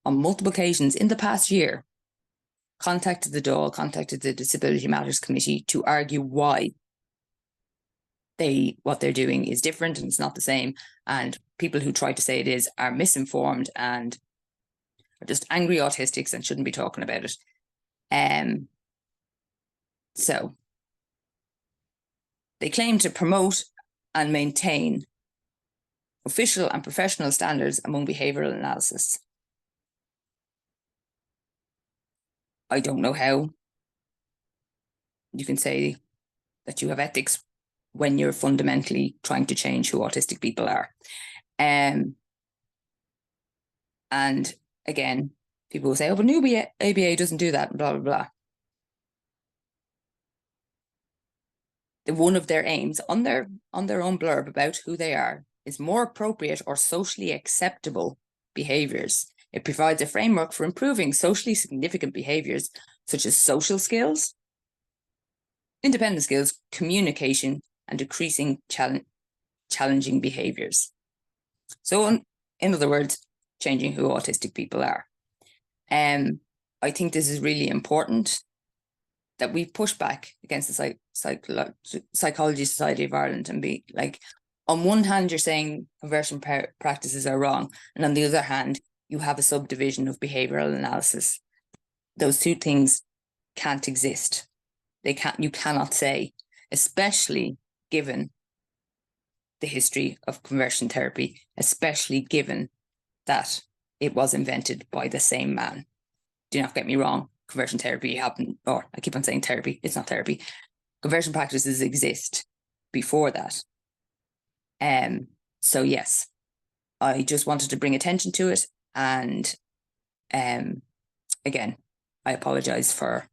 I: on multiple occasions in the past year, contacted the DAW, contacted the Disability Matters Committee to argue why what they're doing is different and it's not the same. And people who try to say it is are misinformed and are just angry autistics and shouldn't be talking about it. So they claim to promote and maintain official and professional standards among behavioural analysis. I don't know how you can say that you have ethics when you're fundamentally trying to change who autistic people are. And again, people will say, oh, but new ABA doesn't do that, blah, blah, blah. One of their aims on their own blurb about who they are is more appropriate or socially acceptable behaviours. It provides a framework for improving socially significant behaviours such as social skills, independent skills, communication, and decreasing challenging behaviours. So in other words, changing who autistic people are. I think this is really important that we push back against the Psychology Society of Ireland and be like, on one hand, you're saying conversion practices are wrong, and on the other hand, you have a subdivision of behavioural analysis. Those two things can't exist. You cannot say, especially given the history of conversion therapy, especially given that it was invented by the same man. Do not get me wrong, conversion therapy happened, or I keep on saying therapy, it's not therapy. Conversion practices exist before that. So yes, I just wanted to bring attention to it. And again, I apologise for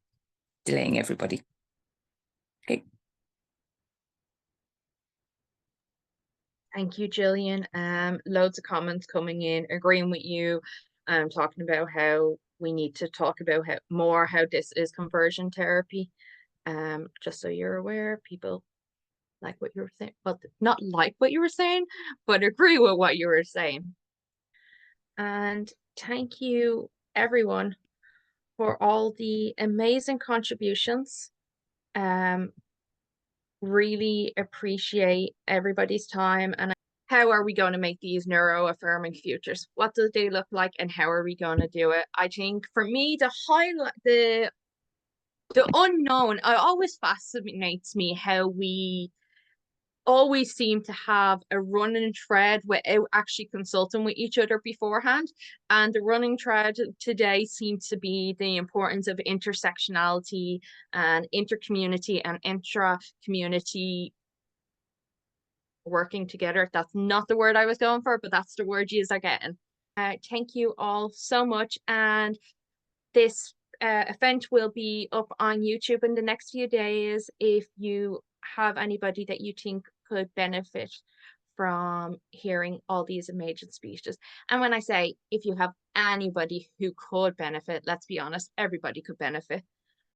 I: delaying everybody. Okay.
A: Thank you, Gillian. Loads of comments coming in, agreeing with you, talking about how we need to talk about how this is conversion therapy. Just so you're aware, people like what you were saying, well, not like what you were saying, but agree with what you were saying. And thank you, everyone, for all the amazing contributions. Really appreciate everybody's time. And how are we going to make these neuro-affirming futures? What do they look like, and how are we going to do it? I think for me, the unknown, it always fascinates me how we always seem to have a running thread without actually consulting with each other beforehand. And the running thread today seems to be the importance of intersectionality and intercommunity and intra-community working together. That's not the word I was going for, but that's the word you are getting. Thank you all so much. And this event will be up on YouTube in the next few days. If you have anybody that you think could benefit from hearing all these amazing speeches, and when I say if you have anybody who could benefit, let's be honest, everybody could benefit.